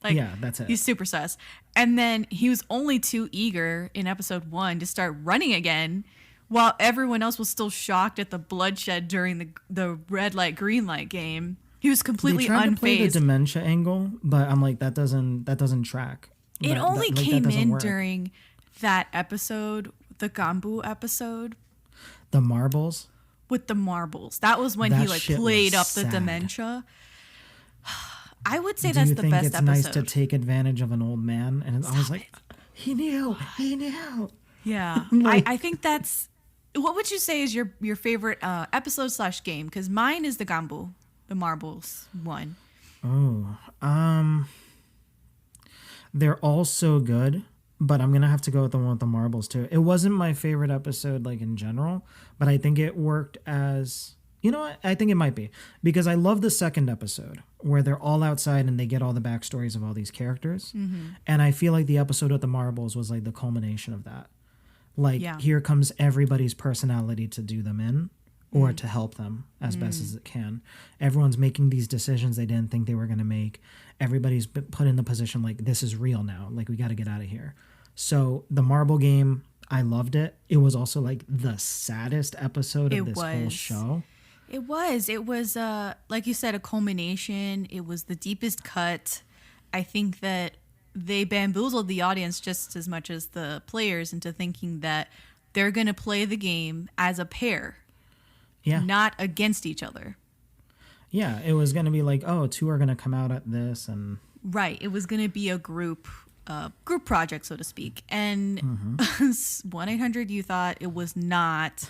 [SPEAKER 1] Like,
[SPEAKER 2] yeah, that's it.
[SPEAKER 1] He's super sus. And then he was only too eager in episode 1 to start running again, while everyone else was still shocked at the bloodshed during the red light, green light game. He was completely
[SPEAKER 2] they tried
[SPEAKER 1] unfazed.
[SPEAKER 2] to play the dementia angle, but I'm like, that doesn't track.
[SPEAKER 1] It only came in
[SPEAKER 2] work.
[SPEAKER 1] during that episode, the Gambu episode.
[SPEAKER 2] The marbles?
[SPEAKER 1] With the marbles. That was when he played up the dementia. I would say that's the best episode. Do you think
[SPEAKER 2] it's nice to take advantage of an old man? And I was like, he knew.
[SPEAKER 1] Yeah. I think that's... What would you say is your favorite episode / game? Because mine is the Gambu, the marbles one.
[SPEAKER 2] Oh, they're all so good, but I'm gonna have to go with the one with the marbles too. It wasn't my favorite episode, like in general, but I think it worked as, you know what? I think it might be because I love the second episode where they're all outside and they get all the backstories of all these characters, and I feel like the episode with the marbles was like the culmination of that. Like, here comes everybody's personality to do them in or to help them as best as it can. Everyone's making these decisions they didn't think they were going to make. Everybody's been put in the position like, this is real now. Like, we got to get out of here. So the marble game, I loved it. It was also like the saddest episode of this whole show.
[SPEAKER 1] It was, like you said, a culmination. It was the deepest cut. I think that they bamboozled the audience just as much as the players into thinking that they're going to play the game as a pair, not against each other.
[SPEAKER 2] Yeah, it was going to be like, oh, 2 are going to come out at this, and
[SPEAKER 1] right. It was going to be a group project, so to speak. And 1-800, you thought it was not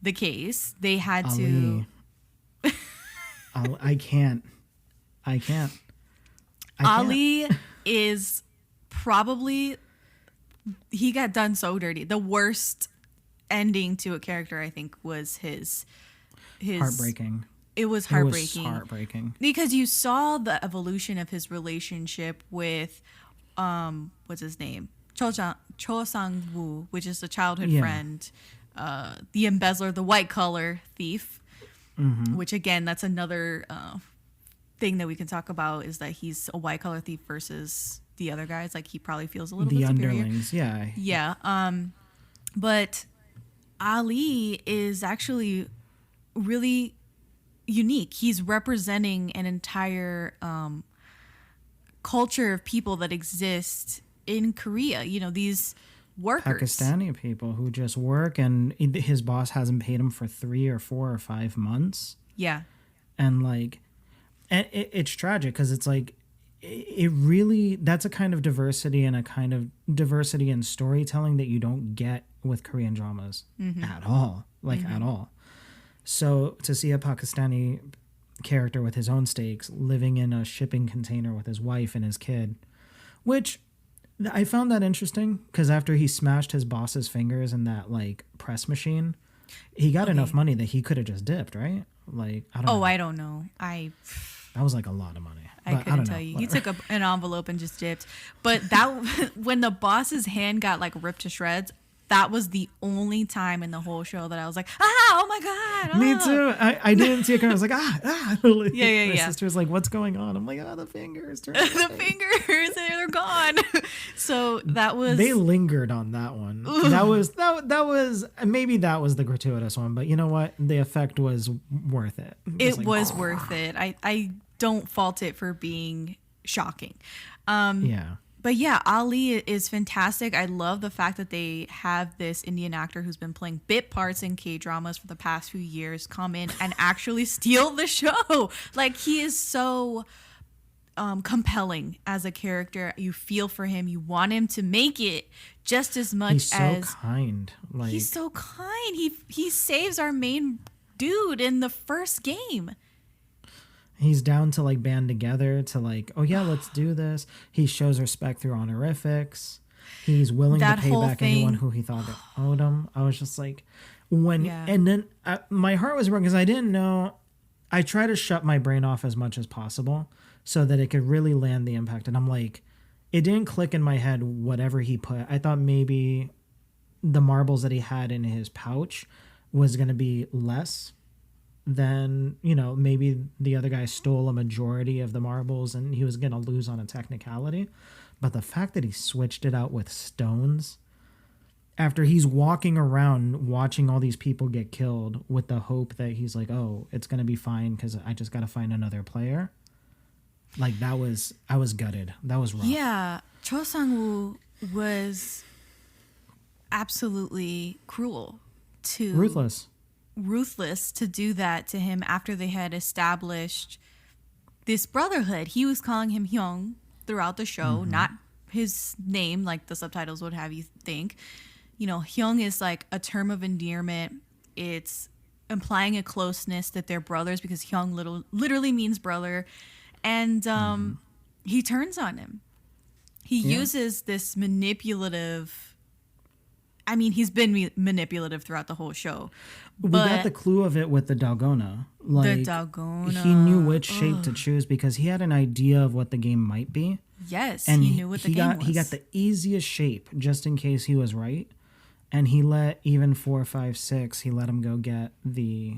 [SPEAKER 1] the case. They had to.
[SPEAKER 2] I can't.
[SPEAKER 1] Ali is probably, he got done so dirty. The worst ending to a character, I think, was his
[SPEAKER 2] heartbreaking.
[SPEAKER 1] It was heartbreaking.
[SPEAKER 2] It was heartbreaking.
[SPEAKER 1] Because you saw the evolution of his relationship with, what's his name? Cho Sang-woo, which is the childhood friend, the embezzler, the white collar thief, which again, that's another thing that we can talk about is that he's a white collar thief versus the other guys. Like, he probably feels a little bit superior. The
[SPEAKER 2] underlings, yeah.
[SPEAKER 1] Yeah. But Ali is actually really unique. He's representing an entire culture of people that exist in Korea. You know, these workers.
[SPEAKER 2] Pakistani people who just work and his boss hasn't paid him for 3 or 4 or 5 months.
[SPEAKER 1] Yeah.
[SPEAKER 2] And like, and it's tragic because it's like, it really, that's a kind of diversity and a kind of diversity in storytelling that you don't get with Korean dramas at all. Like, at all. So to see a Pakistani character with his own stakes living in a shipping container with his wife and his kid, which I found that interesting because after he smashed his boss's fingers in that like press machine, he got enough money that he could have just dipped, right? Like, I don't know.
[SPEAKER 1] I don't know.
[SPEAKER 2] That was like a lot of money.
[SPEAKER 1] I
[SPEAKER 2] But
[SPEAKER 1] couldn't
[SPEAKER 2] don't
[SPEAKER 1] tell
[SPEAKER 2] know,
[SPEAKER 1] you.
[SPEAKER 2] whatever.
[SPEAKER 1] He took an envelope and just dipped. But that when the boss's hand got like ripped to shreds, that was the only time in the whole show that I was like, oh my God.
[SPEAKER 2] Me
[SPEAKER 1] ah."
[SPEAKER 2] too. I didn't see it coming. I was like,
[SPEAKER 1] Yeah.
[SPEAKER 2] My sister was like, what's going on? I'm like, the fingers.
[SPEAKER 1] The fingers, they're gone. So that was.
[SPEAKER 2] They lingered on that one. That was maybe that was the gratuitous one, but you know what? The effect was worth it.
[SPEAKER 1] It
[SPEAKER 2] like,
[SPEAKER 1] was worth it. I don't fault it for being shocking.
[SPEAKER 2] yeah.
[SPEAKER 1] But yeah, Ali is fantastic. I love the fact that they have this Indian actor who's been playing bit parts in K-dramas for the past few years come in and actually steal the show. Like, he is so compelling as a character. You feel for him. You want him to make it just as much
[SPEAKER 2] He's so
[SPEAKER 1] as...
[SPEAKER 2] kind. Like,
[SPEAKER 1] He's so kind. He saves our main dude in the first game.
[SPEAKER 2] he's down to like band together to like, oh yeah, let's do this. He shows respect through honorifics. He's willing to
[SPEAKER 1] That
[SPEAKER 2] pay
[SPEAKER 1] whole
[SPEAKER 2] back
[SPEAKER 1] thing-
[SPEAKER 2] anyone who he thought that owed him. I was just like, when,
[SPEAKER 1] Yeah.
[SPEAKER 2] and then my heart was broken because I didn't know. I try to shut my brain off as much as possible so that it could really land the impact. And I'm like, it didn't click in my head, whatever he put. I thought maybe the marbles that he had in his pouch was going to be less than, maybe the other guy stole a majority of the marbles and he was going to lose on a technicality. But the fact that he switched it out with stones after he's walking around watching all these people get killed with the hope that he's like, oh, it's going to be fine because I just got to find another player. Like, I was gutted. That was rough.
[SPEAKER 1] Yeah, Cho Sang-woo was absolutely cruel to... Ruthless to do that to him after they had established this brotherhood. He was calling him Hyung throughout the show, not his name like the subtitles would have you think. Hyung is like a term of endearment. It's implying a closeness that they're brothers because Hyung literally means brother. And he turns on him. He uses this manipulative... I mean, he's been manipulative throughout the whole show.
[SPEAKER 2] We got the clue of it with the Dalgona. Like,
[SPEAKER 1] the Dalgona.
[SPEAKER 2] He knew which shape to choose because he had an idea of what the game might be.
[SPEAKER 1] Yes,
[SPEAKER 2] And
[SPEAKER 1] he knew what the game was.
[SPEAKER 2] He got the easiest shape just in case he was right. And he let even 4, 5, 6, he let him go get the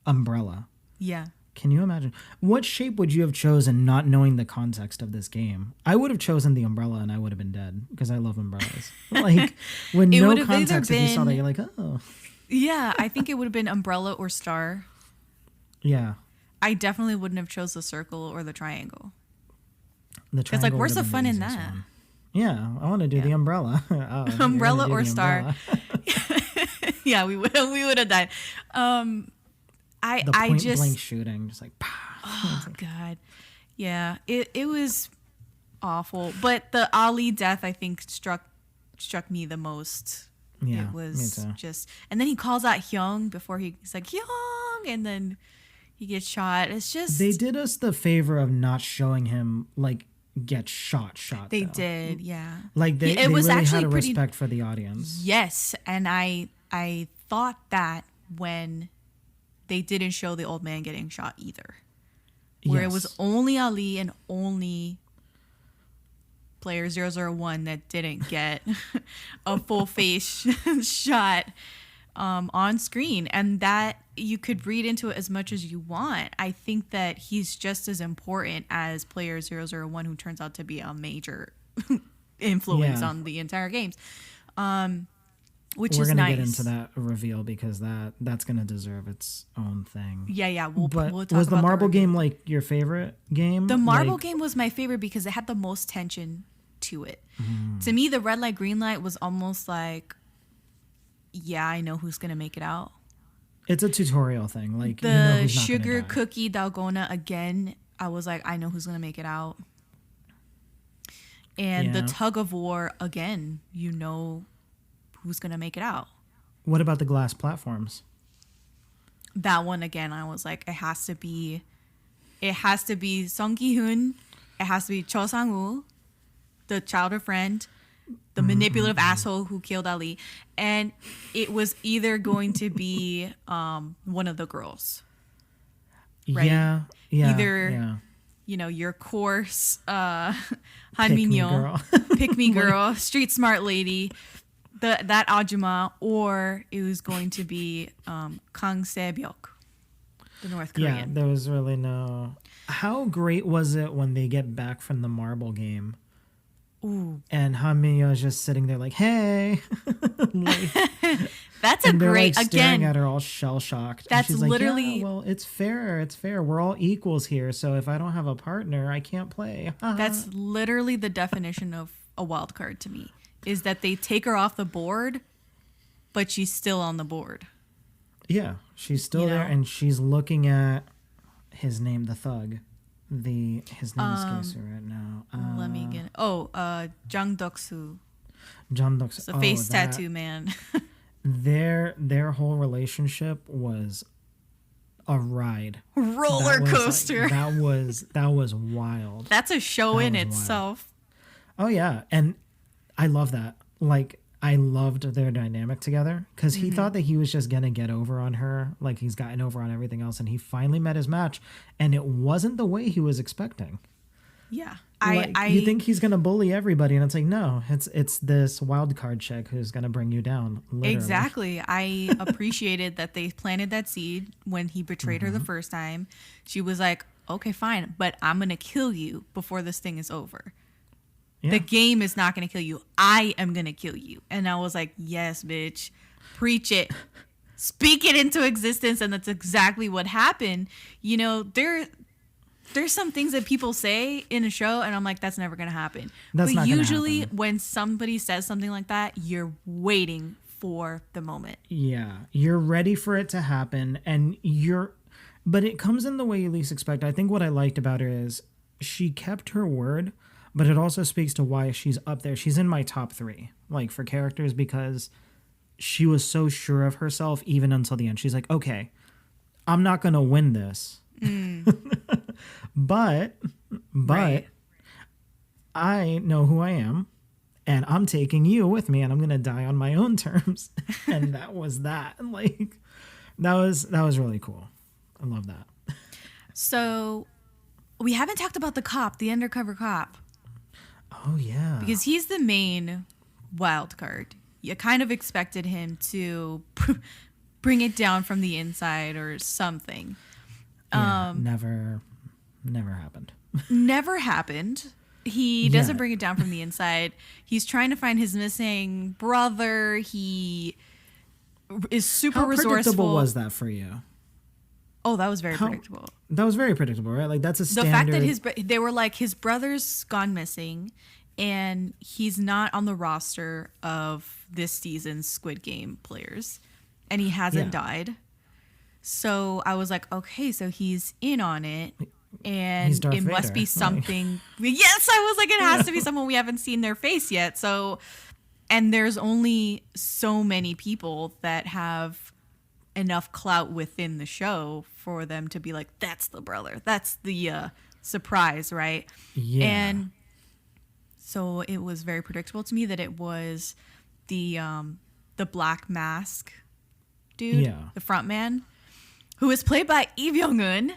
[SPEAKER 2] umbrella.
[SPEAKER 1] Yeah.
[SPEAKER 2] Can you imagine? What shape would you have chosen not knowing the context of this game? I would have chosen the umbrella and I would have been dead because I love umbrellas. Like, with
[SPEAKER 1] It
[SPEAKER 2] no
[SPEAKER 1] would have either
[SPEAKER 2] context, if you saw that,
[SPEAKER 1] been-
[SPEAKER 2] you're like, oh.
[SPEAKER 1] Yeah, I think it would have been umbrella or star.
[SPEAKER 2] Yeah.
[SPEAKER 1] I definitely wouldn't have chose the circle or the triangle.
[SPEAKER 2] The
[SPEAKER 1] It's like,
[SPEAKER 2] triangle
[SPEAKER 1] where's
[SPEAKER 2] would
[SPEAKER 1] the
[SPEAKER 2] have
[SPEAKER 1] fun
[SPEAKER 2] been
[SPEAKER 1] in
[SPEAKER 2] easiest
[SPEAKER 1] that?
[SPEAKER 2] one. Yeah, I want to do the umbrella. Oh, you're gonna
[SPEAKER 1] Umbrella
[SPEAKER 2] do
[SPEAKER 1] or
[SPEAKER 2] the
[SPEAKER 1] star.
[SPEAKER 2] umbrella.
[SPEAKER 1] Yeah, we would have died.
[SPEAKER 2] The
[SPEAKER 1] I
[SPEAKER 2] point
[SPEAKER 1] just
[SPEAKER 2] blank shooting, just like, pow.
[SPEAKER 1] oh god, yeah, it was awful. But the Ali death, I think, struck me the most.
[SPEAKER 2] Yeah,
[SPEAKER 1] It was
[SPEAKER 2] me too.
[SPEAKER 1] just, and then he calls out Hyung before he's like Hyung, and then he gets shot. It's just
[SPEAKER 2] They did us the favor of not showing him like get shot.
[SPEAKER 1] They
[SPEAKER 2] though.
[SPEAKER 1] did, yeah.
[SPEAKER 2] Like they,
[SPEAKER 1] Yeah,
[SPEAKER 2] they really had a
[SPEAKER 1] pretty-
[SPEAKER 2] respect for the audience.
[SPEAKER 1] Yes, and I thought that when they didn't show the old man getting shot either, where it was
[SPEAKER 2] Yes.
[SPEAKER 1] only Ali and only player 001 that didn't get a full face shot on screen, and that you could read into it as much as you want. I think that he's just as important as player 001, who turns out to be a major influence
[SPEAKER 2] Yeah.
[SPEAKER 1] on the entire games, which
[SPEAKER 2] We're
[SPEAKER 1] is
[SPEAKER 2] gonna
[SPEAKER 1] nice.
[SPEAKER 2] get into that reveal because that's gonna deserve its own thing.
[SPEAKER 1] Yeah, we'll
[SPEAKER 2] But
[SPEAKER 1] talk
[SPEAKER 2] was the
[SPEAKER 1] about
[SPEAKER 2] marble
[SPEAKER 1] review.
[SPEAKER 2] game like your favorite game?
[SPEAKER 1] The marble
[SPEAKER 2] Like,
[SPEAKER 1] game was my favorite because it had the most tension to it.
[SPEAKER 2] Mm-hmm.
[SPEAKER 1] To me, the red light, green light was almost like, yeah, I know who's gonna make it out.
[SPEAKER 2] it's a tutorial thing. Like,
[SPEAKER 1] The
[SPEAKER 2] you know who's not gonna
[SPEAKER 1] sugar
[SPEAKER 2] die.
[SPEAKER 1] cookie dalgona again, I was like, I know who's gonna make it out. And the
[SPEAKER 2] Yeah.
[SPEAKER 1] tug of war again, you know who's gonna make it out.
[SPEAKER 2] What about the glass platforms?
[SPEAKER 1] That one again, I was like, it has to be Song Ki-hoon, it has to be Cho Sang-woo, the childhood friend, the manipulative asshole who killed Ali, and it was either going to be one of the girls. right?
[SPEAKER 2] Yeah.
[SPEAKER 1] Either your course Han Min-yo,
[SPEAKER 2] girl.
[SPEAKER 1] pick me girl, street smart lady, that Ajuma, or it was going to be Kang Se-byuk, the North Korean.
[SPEAKER 2] Yeah, there was really no. How great was it when they get back from the marble game?
[SPEAKER 1] Ooh.
[SPEAKER 2] And Han Min-yo is just sitting there like, hey.
[SPEAKER 1] That's a great,
[SPEAKER 2] staring
[SPEAKER 1] again,
[SPEAKER 2] at her all shell shocked.
[SPEAKER 1] That's
[SPEAKER 2] she's
[SPEAKER 1] literally.
[SPEAKER 2] like, yeah, well, it's fair. We're all equals here. So if I don't have a partner, I can't play.
[SPEAKER 1] That's literally the definition of a wild card to me, is that they take her off the board, but she's still on the board.
[SPEAKER 2] Yeah, she's still there, and she's looking at his name, the thug. His name escapes me right now.
[SPEAKER 1] Let me get Jang Duk-soo.
[SPEAKER 2] Jang Duk-soo.
[SPEAKER 1] The face tattoo man.
[SPEAKER 2] Their whole relationship was a ride.
[SPEAKER 1] Roller coaster.
[SPEAKER 2] That was wild.
[SPEAKER 1] That's a show in itself.
[SPEAKER 2] Wild. Oh yeah, and I love that. Like, I loved their dynamic together because he thought that he was just gonna get over on her, like he's gotten over on everything else, and he finally met his match, and it wasn't the way he was expecting.
[SPEAKER 1] Yeah,
[SPEAKER 2] you think he's gonna bully everybody, and it's like, no, it's this wild card chick who's gonna bring you down. Literally.
[SPEAKER 1] Exactly. I appreciated that they planted that seed when he betrayed her the first time. She was like, okay, fine, but I'm gonna kill you before this thing is over. Yeah. The game is not going to kill you. I am going to kill you. And I was like, yes, bitch. Preach it. Speak it into existence. And that's exactly what happened. You know, there's some things that people say in a show, and I'm like, that's never going to happen. But usually when somebody says something like that, you're waiting for the moment.
[SPEAKER 2] Yeah. You're ready for it to happen. But it comes in the way you least expect. I think what I liked about her is she kept her word. But it also speaks to why she's up there. She's in my top 3, like, for characters, because she was so sure of herself even until the end. She's like, okay, I'm not going to win this. but right. I know who I am, and I'm taking you with me, and I'm going to die on my own terms. And that was that. Like, that was really cool. I love that.
[SPEAKER 1] So we haven't talked about the undercover cop.
[SPEAKER 2] Oh, yeah.
[SPEAKER 1] Because he's the main wild card. You kind of expected him to bring it down from the inside or something.
[SPEAKER 2] Yeah, never happened.
[SPEAKER 1] Never happened. He doesn't bring it down from the inside. He's trying to find his missing brother. He is super resourceful. How predictable
[SPEAKER 2] was that for you?
[SPEAKER 1] Oh, that was very predictable.
[SPEAKER 2] That was very predictable, right? Like, that's a standard.
[SPEAKER 1] The fact that they were like, his brother's gone missing, and he's not on the roster of this season's Squid Game players, and he hasn't died. So I was like, okay, so he's in on it, and it must be something. Yes, I was like, it has to be someone we haven't seen their face yet. So, and there's only so many people that have enough clout within the show for them to be like, that's the brother, that's the surprise, right?
[SPEAKER 2] Yeah.
[SPEAKER 1] And so it was very predictable to me that it was the black mask dude, the front man, who was played by Lee Jung-Jae.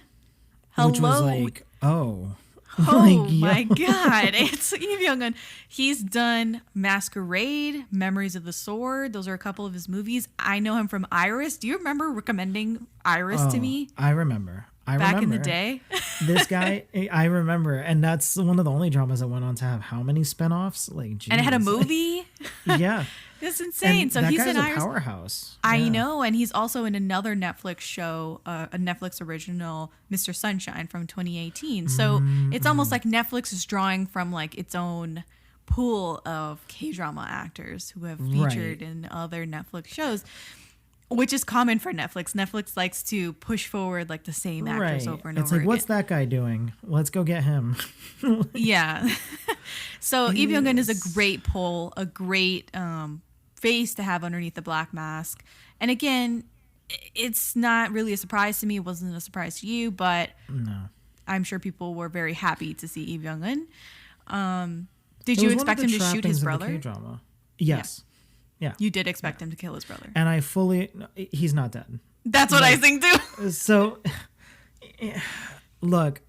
[SPEAKER 1] Hello.
[SPEAKER 2] Which was like, oh
[SPEAKER 1] my God. It's Lee Jung-Jae. He's done Masquerade, Memories of the Sword. Those are a couple of his movies. I know him from Iris. Do you remember recommending Iris to me?
[SPEAKER 2] I remember.
[SPEAKER 1] Back in the day.
[SPEAKER 2] This guy, I remember. And that's one of the only dramas that went on to have how many spinoffs? Like, geez.
[SPEAKER 1] And it had a movie?
[SPEAKER 2] Yeah.
[SPEAKER 1] It's insane.
[SPEAKER 2] And
[SPEAKER 1] so
[SPEAKER 2] that
[SPEAKER 1] he's
[SPEAKER 2] guy's
[SPEAKER 1] in
[SPEAKER 2] a
[SPEAKER 1] Iris.
[SPEAKER 2] Powerhouse.
[SPEAKER 1] I know. And he's also in another Netflix show, a Netflix original, Mr. Sunshine from 2018. So it's almost like Netflix is drawing from like its own pool of K-drama actors who have featured in other Netflix shows, which is common for Netflix. Netflix likes to push forward like the same actors over and over again.
[SPEAKER 2] It's like, what's that guy doing? Let's go get him.
[SPEAKER 1] Yeah. So Lee Jung-Jae is a great pull, a great face to have underneath the black mask. And again, it's not really a surprise to me. It wasn't a surprise to you, but
[SPEAKER 2] no.
[SPEAKER 1] I'm sure people were very happy to see Lee Jung-Jae. Did you expect him to shoot his brother?
[SPEAKER 2] Yes. Yeah.
[SPEAKER 1] You did expect him to kill his brother.
[SPEAKER 2] And he's not dead.
[SPEAKER 1] That's what I think too.
[SPEAKER 2] So Look,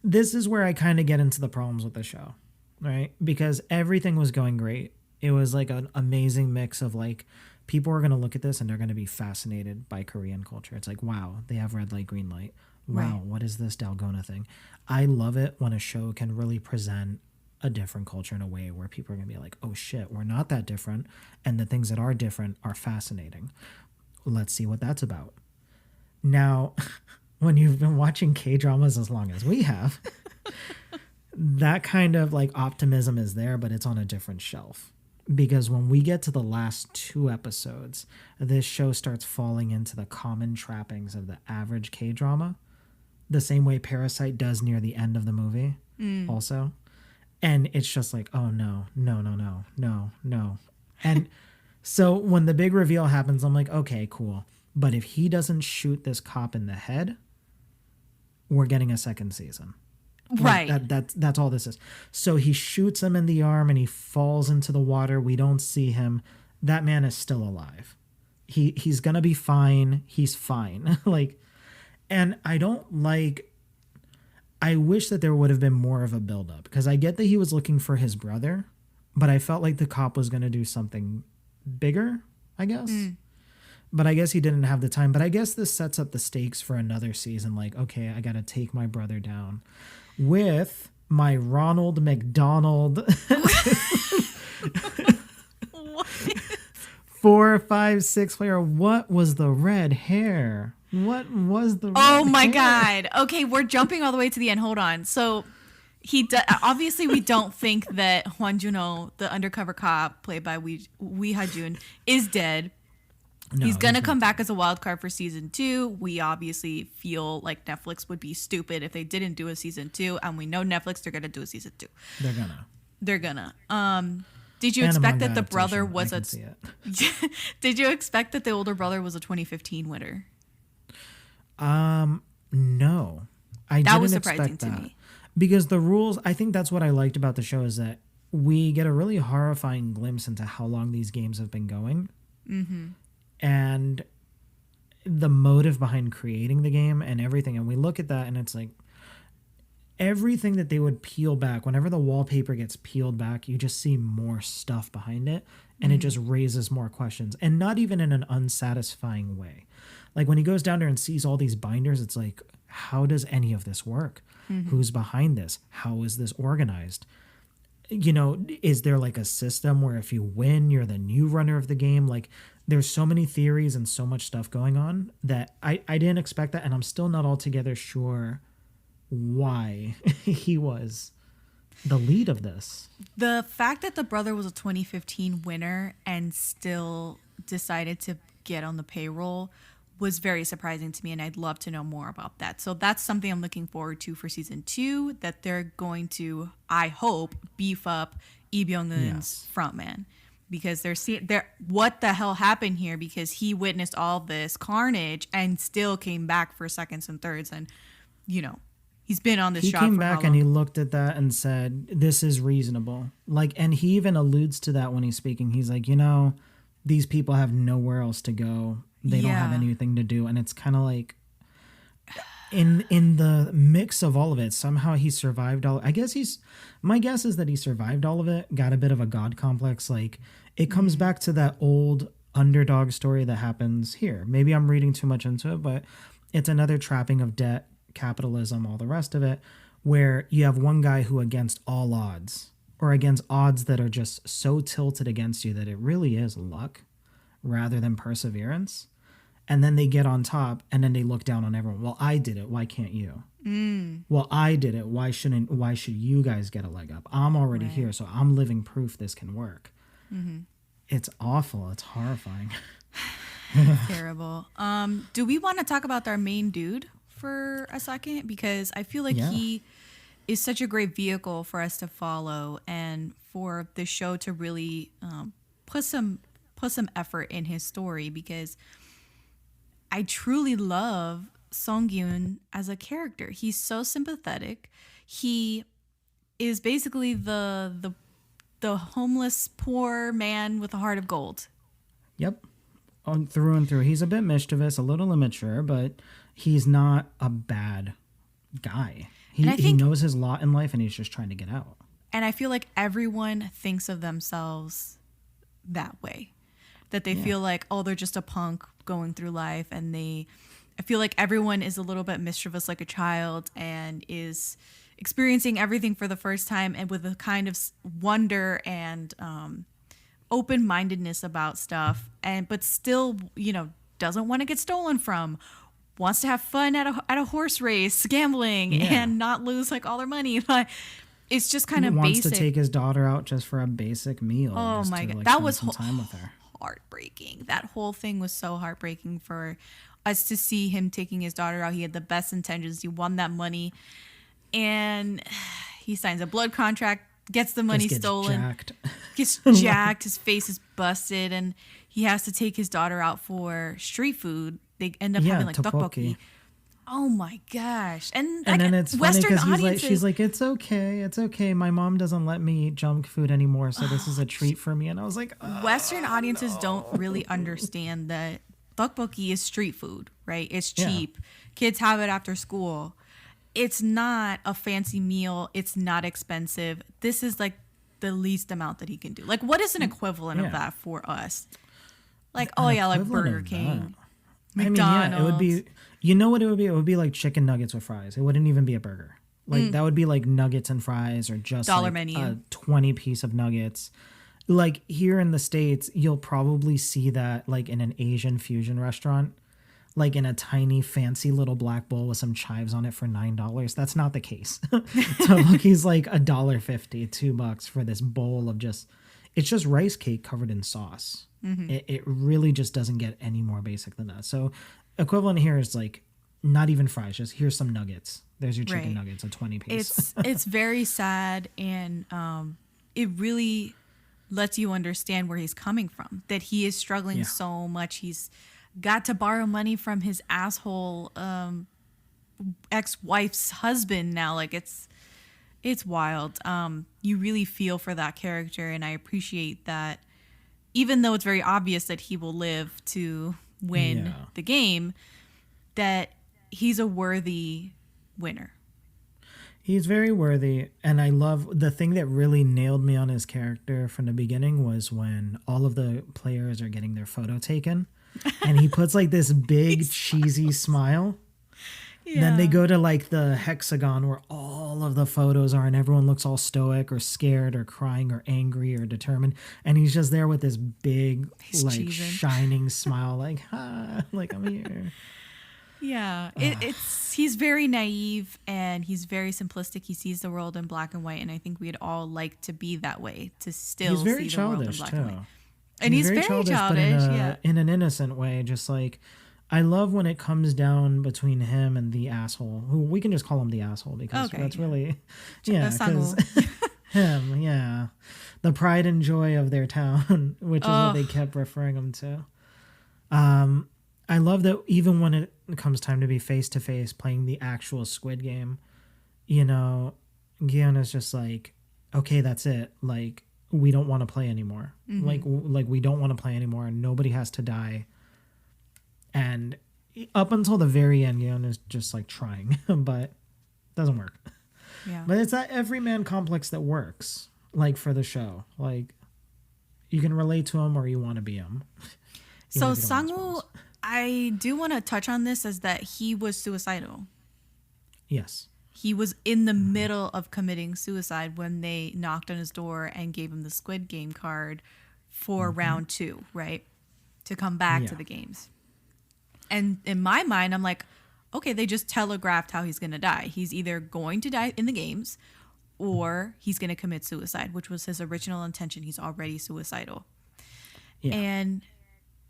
[SPEAKER 2] this is where I kind of get into the problems with the show, right? Because everything was going great. It was like an amazing mix of like, people are going to look at this and they're going to be fascinated by Korean culture. It's like, wow, they have red light, green light. Wow,
[SPEAKER 1] Right.
[SPEAKER 2] what is this Dalgona thing? I love it when a show can really present a different culture in a way where people are going to be like, oh shit, we're not that different. And the things that are different are fascinating. Let's see what that's about. Now, when you've been watching K-dramas as long as we have, that kind of like optimism is there, but it's on a different shelf. Because when we get to the last 2 episodes, this show starts falling into the common trappings of the average K-drama, the same way Parasite does near the end of the movie also. And it's just like, oh no. And so when the big reveal happens, I'm like, okay, cool. But if he doesn't shoot this cop in the head, we're getting a second season.
[SPEAKER 1] Right.
[SPEAKER 2] That's all this is. So he shoots him in the arm and he falls into the water. We don't see him. That man is still alive. He's gonna be fine. He's fine. Like, and I wish that there would have been more of a buildup, because I get that he was looking for his brother, but I felt like the cop was gonna do something bigger, I guess. But I guess he didn't have the time. But I guess this sets up the stakes for another season. Like, okay, I gotta take my brother down with my Ronald McDonald 4, 5, 6 player. What was the red hair? What was the red
[SPEAKER 1] Oh my
[SPEAKER 2] hair?
[SPEAKER 1] God. Okay, we're jumping all the way to the end. Hold on. So obviously we don't think that Hwan Jun-ho, the undercover cop played by Wi Ha-Joon, is dead.
[SPEAKER 2] No,
[SPEAKER 1] he's gonna
[SPEAKER 2] not.
[SPEAKER 1] come back as a wild card for season 2. We obviously feel like Netflix would be stupid if they didn't do a season 2, and we know Netflix, they're gonna do a season 2.
[SPEAKER 2] They're gonna.
[SPEAKER 1] Did you
[SPEAKER 2] And a
[SPEAKER 1] expect
[SPEAKER 2] manga
[SPEAKER 1] that the brother
[SPEAKER 2] adaptation.
[SPEAKER 1] was
[SPEAKER 2] I
[SPEAKER 1] a?
[SPEAKER 2] can see it.
[SPEAKER 1] Did you expect that the older brother was a 2015 winner?
[SPEAKER 2] No, I
[SPEAKER 1] That
[SPEAKER 2] didn't
[SPEAKER 1] was surprising
[SPEAKER 2] expect
[SPEAKER 1] to
[SPEAKER 2] that.
[SPEAKER 1] me.
[SPEAKER 2] Because the rules, I think that's what I liked about the show, is that we get a really horrifying glimpse into how long these games have been going. And the motive behind creating the game and everything. And we look at that and it's like, everything that they would peel back, whenever the wallpaper gets peeled back, you just see more stuff behind it, and it just raises more questions, and not even in an unsatisfying way. Like when he goes down there and sees all these binders, it's like, how does any of this work? Who's behind this? How is this organized? You know, is there like a system where if you win, you're the new runner of the game? Like, there's so many theories and so much stuff going on that I didn't expect that, and I'm still not altogether sure why he was the lead of this.
[SPEAKER 1] The fact that the brother was a 2015 winner and still decided to get on the payroll was very surprising to me, and I'd love to know more about that. So that's something I'm looking forward to for season 2, that they're going to, I hope, beef up Lee Byung-eun's frontman, because they're what the hell happened here, because he witnessed all this carnage and still came back for seconds and thirds, and you know, he's been on this
[SPEAKER 2] He
[SPEAKER 1] job
[SPEAKER 2] came
[SPEAKER 1] for
[SPEAKER 2] back
[SPEAKER 1] how
[SPEAKER 2] and he
[SPEAKER 1] long?
[SPEAKER 2] looked at that and said, this is reasonable. Like, and he even alludes to that when he's speaking. He's like, you know, these people have nowhere else to go. They don't have
[SPEAKER 1] Yeah.
[SPEAKER 2] anything to do. And it's kind of like, in the mix of all of it, somehow he survived all. I guess my guess is that he survived all of it, got a bit of a God complex. Like, it comes back to that old underdog story that happens here. Maybe I'm reading too much into it, but it's another trapping of debt, capitalism, all the rest of it, where you have one guy who, against all odds, or against odds that are just so tilted against you that it really is luck rather than perseverance. And then they get on top, and then they look down on everyone. Well, I did it. Why can't you? Well, I did it. Why should you guys get a leg up? I'm already here, so I'm living proof this can work. It's awful. It's horrifying.
[SPEAKER 1] Terrible. Do we want to talk about our main dude for a second? Because I feel like he is such a great vehicle for us to follow, and for the show to really put some effort in his story, because I truly love Song-gyun as a character. He's so sympathetic. He is basically the homeless poor man with a heart of gold.
[SPEAKER 2] Yep. Through and through. He's a bit mischievous, a little immature, but he's not a bad guy.
[SPEAKER 1] And I
[SPEAKER 2] He
[SPEAKER 1] think-
[SPEAKER 2] knows his lot in life and he's just trying to get out.
[SPEAKER 1] And I feel like everyone thinks of themselves that way. That they feel like, oh, they're just a punk going through life. And I feel like everyone is a little bit mischievous like a child and is experiencing everything for the first time and with a kind of wonder and open-mindedness about stuff. But still, doesn't want to get stolen from. Wants to have fun at a horse race, gambling, and not lose like all their money. Like, it's just kind of
[SPEAKER 2] wants
[SPEAKER 1] basic.
[SPEAKER 2] to take his daughter out just for a basic meal.
[SPEAKER 1] Oh
[SPEAKER 2] just
[SPEAKER 1] my
[SPEAKER 2] to,
[SPEAKER 1] God.
[SPEAKER 2] like,
[SPEAKER 1] That
[SPEAKER 2] spend
[SPEAKER 1] was
[SPEAKER 2] some time with her.
[SPEAKER 1] heartbreaking. That whole thing was so heartbreaking for us to see him taking his daughter out. He had the best intentions. He won that money. And he signs a blood contract, gets the money
[SPEAKER 2] Just gets
[SPEAKER 1] stolen.
[SPEAKER 2] jacked.
[SPEAKER 1] Gets jacked. His face is busted. And he has to take his daughter out for street food. They end up having like tteokbokki. Oh my gosh. And
[SPEAKER 2] then it's funny
[SPEAKER 1] Western
[SPEAKER 2] because
[SPEAKER 1] audiences,
[SPEAKER 2] she's like, it's okay. My mom doesn't let me eat junk food anymore, so this is a treat for me. And I was like,
[SPEAKER 1] Western audiences don't really understand that tteokbokki is street food, right? It's cheap. Kids have it after school. It's not a fancy meal. It's not expensive. This is like the least amount that he can do. Like, what is an equivalent of that for us? Like, like Burger King, McDonald's.
[SPEAKER 2] It would be, you know what it would be? It would be like chicken nuggets with fries. It wouldn't even be a burger. Like that would be like nuggets and fries or just
[SPEAKER 1] Dollar
[SPEAKER 2] like
[SPEAKER 1] menu.
[SPEAKER 2] a 20 piece of nuggets. Like here in the States, you'll probably see that like in an Asian fusion restaurant, like in a tiny fancy little black bowl with some chives on it for $9. That's not the case. Tteokbokki's like $1.50, $2 for this bowl of it's just rice cake covered in sauce. It really just doesn't get any more basic than that. So equivalent here is like not even fries, just here's some nuggets. There's your chicken nuggets, a 20 piece.
[SPEAKER 1] It's very sad, and it really lets you understand where he's coming from. That he is struggling so much. He's got to borrow money from his asshole ex-wife's husband now. Like it's wild. You really feel for that character, and I appreciate that. Even though it's very obvious that he will live to win the game, that he's a worthy winner.
[SPEAKER 2] He's very worthy, and I love the thing that really nailed me on his character from the beginning was when all of the players are getting their photo taken, and he puts like this big cheesy smile. Then they go to like the hexagon where all of the photos are and everyone looks all stoic or scared or crying or angry or determined. And he's just there with this big, shining smile, like, like I'm here.
[SPEAKER 1] Yeah, he's very naive and he's very simplistic. He sees the world in black and white. And I think we'd all like to be that way, to still
[SPEAKER 2] he's very
[SPEAKER 1] see the world in
[SPEAKER 2] childish
[SPEAKER 1] black
[SPEAKER 2] too.
[SPEAKER 1] and white. And he's very childish,
[SPEAKER 2] but in an innocent way, just like, I love when it comes down between him and the asshole, who we can just call him the asshole because that's really, because him, the pride and joy of their town, which is what they kept referring him to. I love that even when it comes time to be face to face playing the actual Squid Game, Gi-yeon is just like, okay, that's it. Like, we don't want to play anymore. Like we don't want to play anymore, and nobody has to die. And up until the very end, Yeon is just like trying, but it doesn't work.
[SPEAKER 1] Yeah.
[SPEAKER 2] But it's that everyman complex that works, like for the show. Like you can relate to him or you want to be him.
[SPEAKER 1] So Sang-woo, I do want to touch on this as that he was suicidal.
[SPEAKER 2] Yes.
[SPEAKER 1] He was in the middle of committing suicide when they knocked on his door and gave him the Squid Game card for round 2, right? To come back to the games. And in my mind, I'm like, okay, they just telegraphed how he's going to die. He's either going to die in the games or he's going to commit suicide, which was his original intention. He's already suicidal. Yeah. And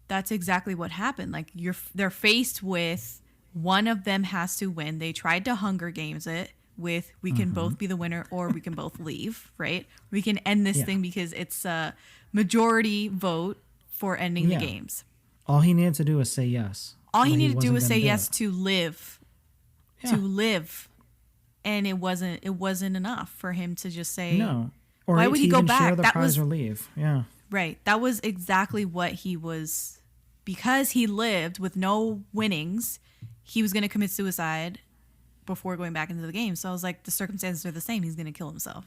[SPEAKER 1] that's exactly what happened. Like they're faced with one of them has to win. They tried to Hunger Games it with we can both be the winner or we can both leave, right? We can end this thing because it's a majority vote for ending the games.
[SPEAKER 2] All he needed to do was say yes.
[SPEAKER 1] All he needed to do was say yes to live. To live. And it wasn't enough for him to just say
[SPEAKER 2] no. Or
[SPEAKER 1] why would he go back?
[SPEAKER 2] Share the prize or leave. Yeah.
[SPEAKER 1] Right. That was exactly what he was, because he lived with no winnings, he was going to commit suicide. before going back into the game. So I was like, the circumstances are the same. He's going to kill himself.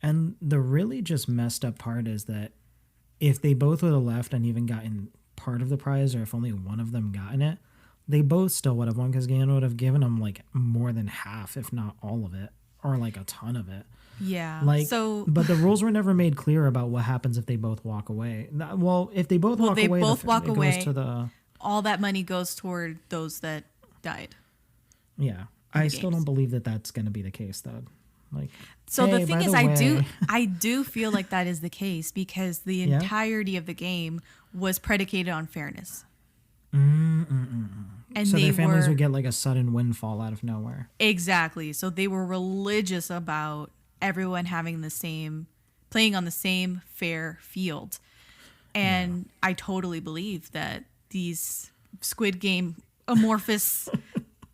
[SPEAKER 2] And the really just messed up part is that if they both would have left and even gotten part of the prize, or if only one of them gotten it, they both still would have won, because Gan would have given them like more than half, if not all of it, or like a ton of it.
[SPEAKER 1] Yeah.
[SPEAKER 2] Like, but the rules were never made clear about what happens if they both walk away. Well, if they both walk away, goes to the,
[SPEAKER 1] all that money goes toward those that died.
[SPEAKER 2] Yeah. I still don't believe that that's going to be the case, though. Like,
[SPEAKER 1] so
[SPEAKER 2] hey,
[SPEAKER 1] the thing is, I do feel like that is the case, because the entirety of the game was predicated on fairness. And
[SPEAKER 2] so their families would get like a sudden windfall out of nowhere.
[SPEAKER 1] Exactly. So they were religious about everyone having playing on the same fair field. And I totally believe that these Squid Game amorphous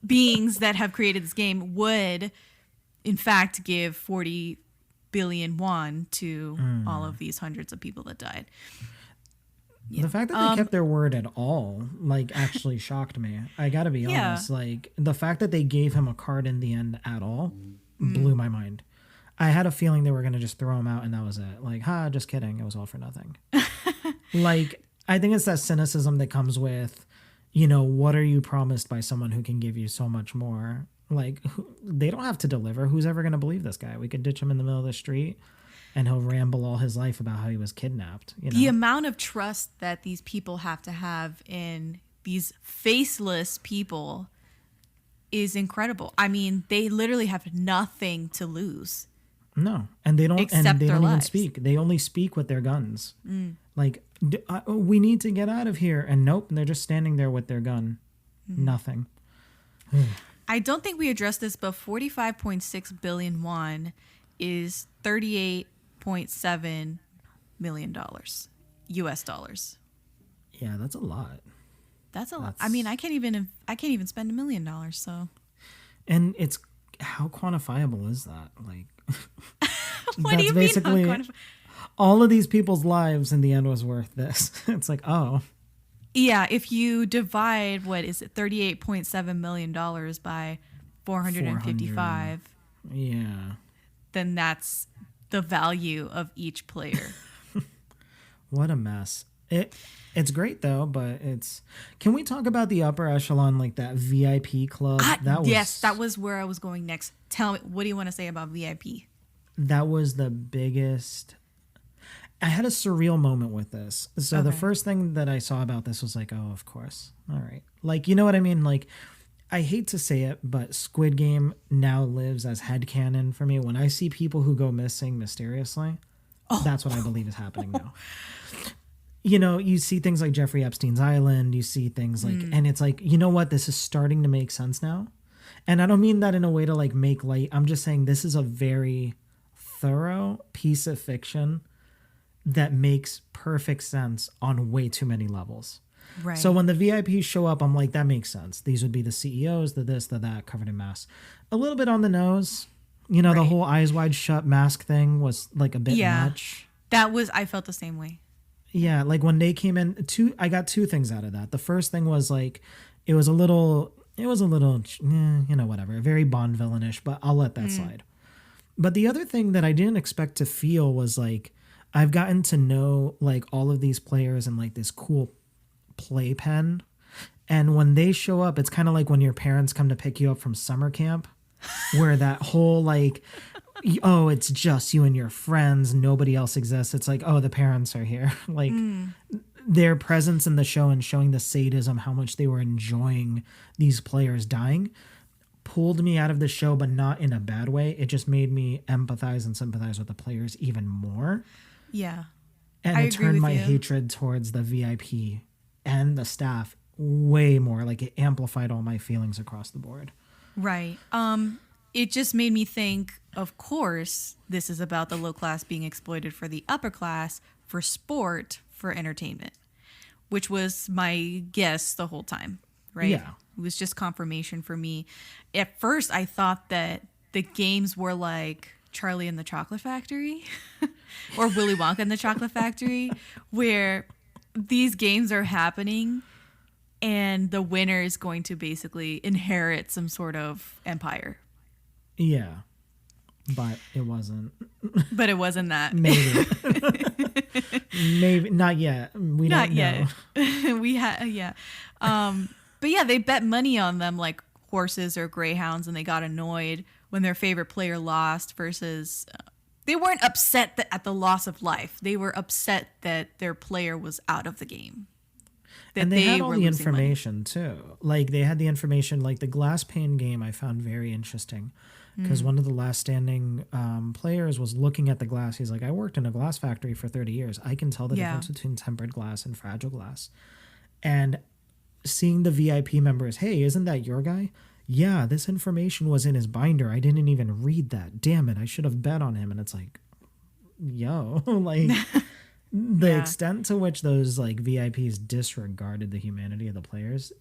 [SPEAKER 1] beings that have created this game would, in fact, give 40 billion won to all of these hundreds of people that died. Yeah.
[SPEAKER 2] The fact that they kept their word at all, like, actually shocked me. I gotta be honest. Like, the fact that they gave him a card in the end at all blew my mind. I had a feeling they were gonna just throw him out and that was it. Like, just kidding. It was all for nothing. Like, I think it's that cynicism that comes with, what are you promised by someone who can give you so much more? Like, they don't have to deliver. Who's ever gonna believe this guy? We could ditch him in the middle of the street and he'll ramble all his life about how he was kidnapped.
[SPEAKER 1] The amount of trust that these people have to have in these faceless people is incredible. I mean, they literally have nothing to lose.
[SPEAKER 2] No, and they don't.
[SPEAKER 1] Except
[SPEAKER 2] and they
[SPEAKER 1] their
[SPEAKER 2] don't even
[SPEAKER 1] lives.
[SPEAKER 2] speak. They only speak with their guns. Like, we need to get out of here, and nope, they're just standing there with their gun. Nothing.
[SPEAKER 1] I don't think we addressed this, but 45.6 billion won is $38.7 million US dollars.
[SPEAKER 2] Yeah, that's a lot.
[SPEAKER 1] That's a lot. I mean, I can't even spend $1 million. So,
[SPEAKER 2] and it's, how quantifiable is that? Like,
[SPEAKER 1] what do you mean? How
[SPEAKER 2] all of these people's lives in the end was worth this. It's like,
[SPEAKER 1] yeah. If you divide what is it, $38.7 million by 455,
[SPEAKER 2] yeah,
[SPEAKER 1] then that's the value of each player.
[SPEAKER 2] What a mess. It's great though, but can we talk about the upper echelon, like that VIP club?
[SPEAKER 1] Yes, that was where I was going next. Tell me, what do you want to say about VIP?
[SPEAKER 2] That was the biggest. I had a surreal moment with this. So the first thing that I saw about this was like, oh, of course. All right. Like, you know what I mean? Like, I hate to say it, but Squid Game now lives as headcanon for me. When I see people who go missing mysteriously, that's what I believe is happening now. You see things like Jeffrey Epstein's Island, you see things like, and it's like, you know what? This is starting to make sense now. And I don't mean that in a way to like make light. I'm just saying this is a very thorough piece of fiction that makes perfect sense on way too many levels.
[SPEAKER 1] Right.
[SPEAKER 2] So when the VIPs show up, I'm like, that makes sense. These would be the CEOs, the this, the that, covered in masks. A little bit on the nose. The whole eyes wide shut mask thing was like a bit much.
[SPEAKER 1] I felt the same way.
[SPEAKER 2] Yeah, like when they came in, I got two things out of that. The first thing was like, it was a little, whatever, very Bond villainish, but I'll let that slide. But the other thing that I didn't expect to feel was like, I've gotten to know like all of these players in like this cool playpen. And when they show up, it's kind of like when your parents come to pick you up from summer camp, where that whole like, oh, it's just you and your friends, nobody else exists. It's like, oh, the parents are here. Like their presence in the show and showing the sadism, how much they were enjoying these players dying, pulled me out of the show, but not in a bad way. It just made me empathize and sympathize with the players even more.
[SPEAKER 1] Yeah.
[SPEAKER 2] And it turned my hatred towards the VIP and the staff way more. Like it amplified all my feelings across the board.
[SPEAKER 1] Right. It just made me think, of course, this is about the low class being exploited for the upper class, for sport, for entertainment, which was my guess the whole time, right?
[SPEAKER 2] Yeah.
[SPEAKER 1] It was just confirmation for me. At first, I thought that the games were like Charlie and the Chocolate Factory or Willy Wonka and the Chocolate Factory, where these games are happening and the winner is going to basically inherit some sort of empire.
[SPEAKER 2] Yeah. But it wasn't.
[SPEAKER 1] But it wasn't that.
[SPEAKER 2] Maybe. Maybe. Not yet. We
[SPEAKER 1] Not
[SPEAKER 2] don't
[SPEAKER 1] yet.
[SPEAKER 2] know.
[SPEAKER 1] Yeah. But yeah, they bet money on them like horses or greyhounds, and they got annoyed when their favorite player lost versus they weren't upset at the loss of life. They were upset that their player was out of the game.
[SPEAKER 2] And they had all the information too. Like they had the information, like the glass pane game I found very interesting because one of the last standing players was looking at the glass. He's like, I worked in a glass factory for 30 years. I can tell the difference between tempered glass and fragile glass. And seeing the VIP members, hey, isn't that your guy? Yeah, this information was in his binder. I didn't even read that. Damn it. I should have bet on him. And it's like, yo, like the extent to which those like VIPs disregarded the humanity of the players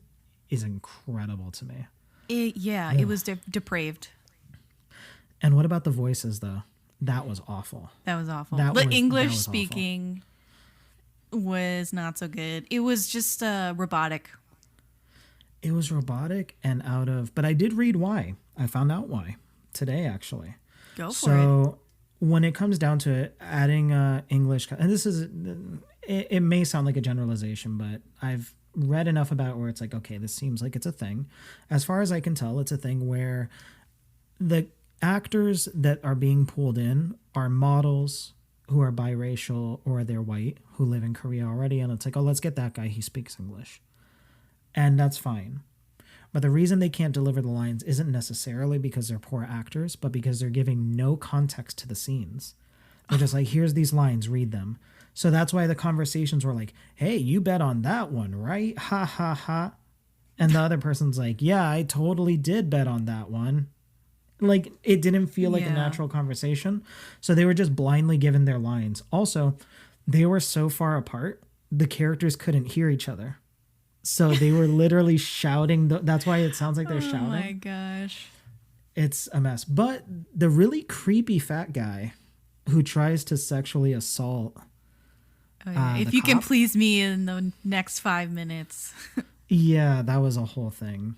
[SPEAKER 2] is incredible to me.
[SPEAKER 1] It was depraved.
[SPEAKER 2] And what about the voices though? That was awful.
[SPEAKER 1] That was awful. The English speaking was not so good. It was just robotic.
[SPEAKER 2] It was robotic and but I did read why. I found out why today, actually.
[SPEAKER 1] Go for it.
[SPEAKER 2] So when it comes down to it, adding English, and this is, it may sound like a generalization, but I've read enough about it where it's like, okay, this seems like it's a thing. As far as I can tell, it's a thing where the actors that are being pulled in are models who are biracial or they're white who live in Korea already. And it's like, oh, let's get that guy. He speaks English. And that's fine. But the reason they can't deliver the lines isn't necessarily because they're poor actors, but because they're giving no context to the scenes. They're just like, here's these lines, read them. So that's why the conversations were like, hey, you bet on that one, right? Ha, ha, ha. And the other person's like, yeah, I totally did bet on that one. Like, it didn't feel like a natural conversation. So they were just blindly given their lines. Also, they were so far apart, the characters couldn't hear each other. So they were literally shouting. That's why it sounds like they're shouting. Oh
[SPEAKER 1] my gosh.
[SPEAKER 2] It's a mess. But the really creepy fat guy who tries to sexually assault.
[SPEAKER 1] If you can please me in the next 5 minutes.
[SPEAKER 2] Yeah, that was a whole thing.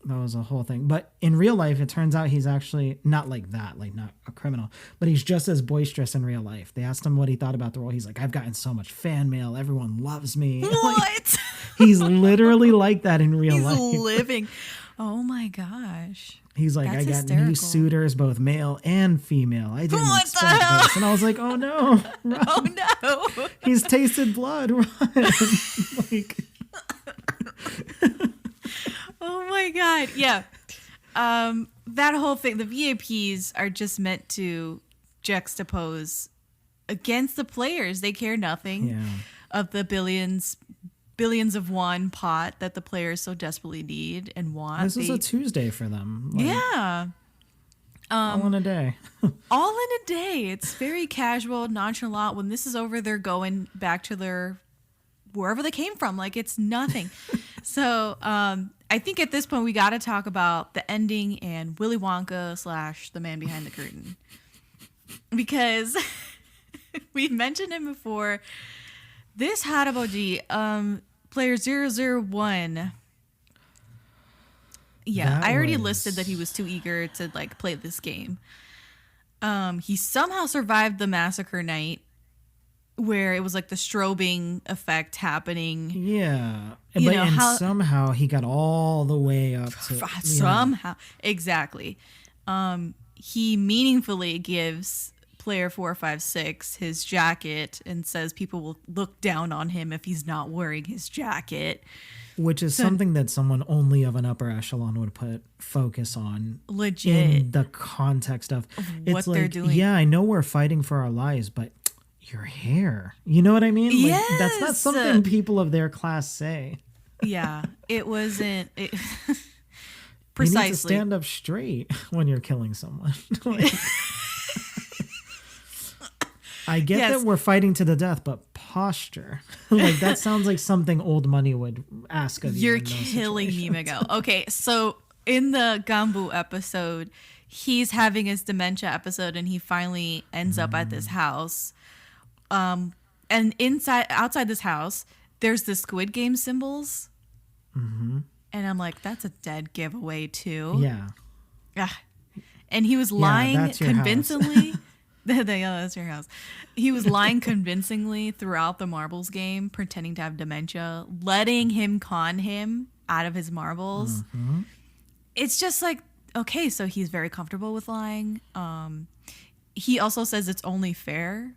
[SPEAKER 2] But in real life, it turns out he's actually not like that, like not a criminal, but he's just as boisterous in real life. They asked him what he thought about the role. He's like, I've gotten so much fan mail. Everyone loves me.
[SPEAKER 1] What?
[SPEAKER 2] Like, he's literally like that in real life.
[SPEAKER 1] He's living. Oh my gosh.
[SPEAKER 2] He's like,
[SPEAKER 1] That's
[SPEAKER 2] I got
[SPEAKER 1] hysterical.
[SPEAKER 2] new suiters, both male and female. I didn't expect this. And I was like, oh no. Run.
[SPEAKER 1] Oh no.
[SPEAKER 2] He's tasted blood. Run. Like,
[SPEAKER 1] oh my god. Yeah. That whole thing, the VIPs are just meant to juxtapose against the players. They care nothing of the billions of won pot that the players so desperately need and want.
[SPEAKER 2] This is a Tuesday for them. Like,
[SPEAKER 1] yeah.
[SPEAKER 2] All in a day.
[SPEAKER 1] All in a day. It's very casual, nonchalant. When this is over, they're going back to their wherever they came from. Like, it's nothing. So I think at this point we got to talk about the ending and Willy Wonka / the man behind the curtain, because we've mentioned him before. This Haraboji, player 001. Yeah, I already listed that he was too eager to like play this game. He somehow survived the massacre night, where it was like the strobing effect happening.
[SPEAKER 2] Yeah. And somehow he got all the way up to...
[SPEAKER 1] Somehow. Exactly. He meaningfully gives player 456 his jacket and says people will look down on him if he's not wearing his jacket.
[SPEAKER 2] Which is something that someone only of an upper echelon would put focus on.
[SPEAKER 1] Legit.
[SPEAKER 2] In the context of
[SPEAKER 1] what they're doing.
[SPEAKER 2] Yeah, I know we're fighting for our lives, but your hair. You know what I mean?
[SPEAKER 1] Yes.
[SPEAKER 2] Like, that's not something people of their class say.
[SPEAKER 1] Yeah, it wasn't. Precisely.
[SPEAKER 2] You need to stand up straight when you're killing someone. Like, I get that we're fighting to the death, but posture. Like, that sounds like something old money would ask of you.
[SPEAKER 1] You're killing me, Miguel. Okay, so in the Gambu episode, he's having his dementia episode and he finally ends up at this house. And outside this house, there's the Squid Game symbols. And I'm like, that's a dead giveaway too.
[SPEAKER 2] Yeah.
[SPEAKER 1] Ah. And he was lying
[SPEAKER 2] that's your
[SPEAKER 1] convincingly. That's your house. He was lying convincingly throughout the marbles game, pretending to have dementia, letting him con him out of his marbles. It's just like, okay, so he's very comfortable with lying. He also says it's only fair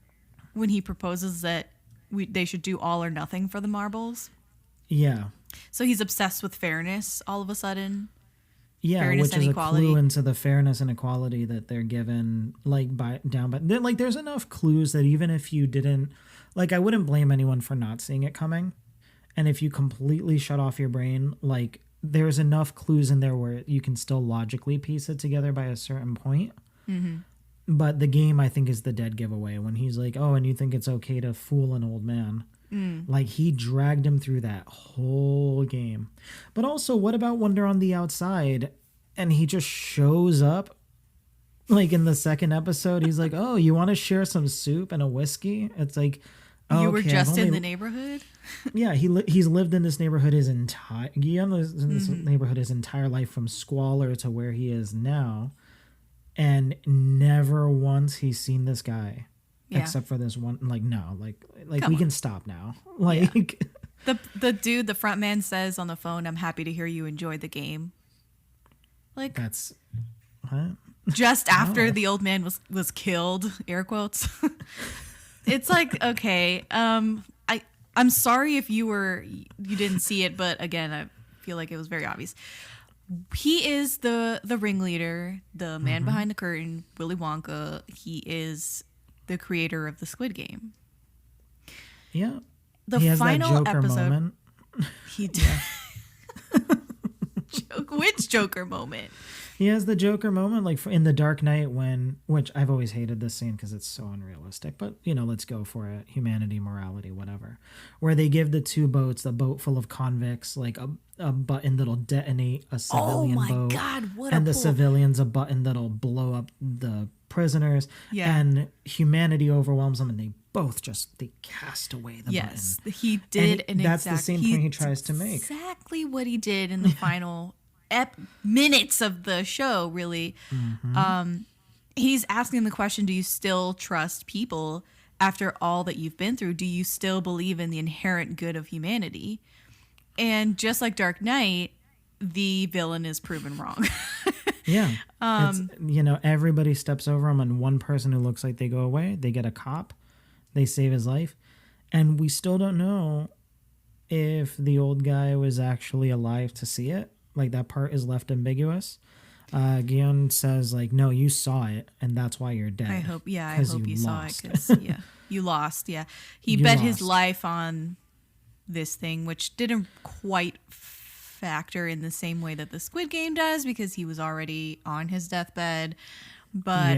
[SPEAKER 1] when he proposes that they should do all or nothing for the marbles.
[SPEAKER 2] Yeah.
[SPEAKER 1] So he's obsessed with fairness all of a sudden.
[SPEAKER 2] Yeah,
[SPEAKER 1] fairness
[SPEAKER 2] which is
[SPEAKER 1] equality.
[SPEAKER 2] a clue into the fairness and equality that they're given, like there's enough clues that even if you didn't, like, I wouldn't blame anyone for not seeing it coming. And if you completely shut off your brain, like, there's enough clues in there where you can still logically piece it together by a certain point. But the game, I think, is the dead giveaway when he's like, oh, and you think it's okay to fool an old man. Like, he dragged him through that whole game. But also, what about when they're on the outside and he just shows up? Like, in the second episode, he's like, oh, you want to share some soup and a whiskey? It's like, oh,
[SPEAKER 1] you were just in the neighborhood?
[SPEAKER 2] Yeah, he's lived in this neighborhood his entire life, from squalor to where he is now. And never once he's seen this guy. Yeah. Except for this one, like, no, like we can stop now. Like,
[SPEAKER 1] the dude, the front man says on the phone, "I'm happy to hear you enjoyed the game." Like,
[SPEAKER 2] that's what?
[SPEAKER 1] Just after the old man was killed, air quotes. It's like, okay, I'm sorry if you didn't see it, but again, I feel like it was very obvious. He is the ringleader, the man behind the curtain, Willy Wonka. He is the creator of the Squid Game.
[SPEAKER 2] Yeah.
[SPEAKER 1] The
[SPEAKER 2] he has
[SPEAKER 1] final
[SPEAKER 2] that Joker
[SPEAKER 1] episode.
[SPEAKER 2] Moment.
[SPEAKER 1] He did. Which Joker moment?
[SPEAKER 2] He has the Joker moment, like in The Dark Knight, which I've always hated this scene because it's so unrealistic, but, let's go for it. Humanity, morality, whatever. Where they give the two boats, the boat full of convicts, like a button that'll detonate a civilian boat.
[SPEAKER 1] Oh my God, what
[SPEAKER 2] and
[SPEAKER 1] a
[SPEAKER 2] the
[SPEAKER 1] pull.
[SPEAKER 2] civilians a button that'll blow up the prisoners.
[SPEAKER 1] Yeah.
[SPEAKER 2] And humanity overwhelms them, and they both they cast away the button.
[SPEAKER 1] Yes, he did
[SPEAKER 2] that's the same point he tries to make.
[SPEAKER 1] Exactly what he did in the final minutes of the show, really. He's asking the question, do you still trust people after all that you've been through? Do you still believe in the inherent good of humanity? And just like Dark Knight, the villain is proven wrong.
[SPEAKER 2] Yeah. Everybody steps over him, and one person who looks like they go away, they get a cop, they save his life. And we still don't know if the old guy was actually alive to see it. Like, that part is left ambiguous. Guion says, like, no, you saw it, and that's why you're dead.
[SPEAKER 1] I hope you saw it, because, you lost, He bet his life on this thing, which didn't quite factor in the same way that the Squid Game does, because he was already on his deathbed. But,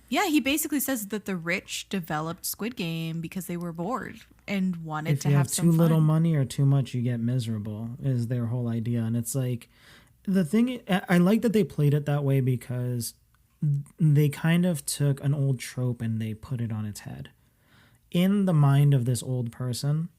[SPEAKER 1] he basically says that the rich developed Squid Game because they were bored and wanted to have some fun.
[SPEAKER 2] If you have too little money or too much, you get miserable, is their whole idea. And it's like, the thing, I like that they played it that way because they kind of took an old trope and they put it on its head. In the mind of this old person,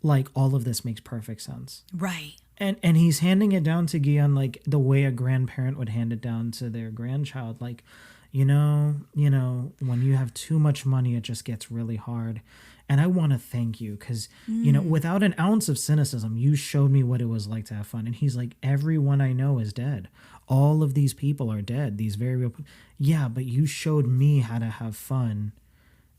[SPEAKER 2] like, all of this makes perfect sense.
[SPEAKER 1] Right.
[SPEAKER 2] And he's handing it down to Guion like the way a grandparent would hand it down to their grandchild. Like, when you have too much money, it just gets really hard. And I want to thank you because, without an ounce of cynicism, you showed me what it was like to have fun. And he's like, everyone I know is dead. All of these people are dead. These very real. Yeah, but you showed me how to have fun.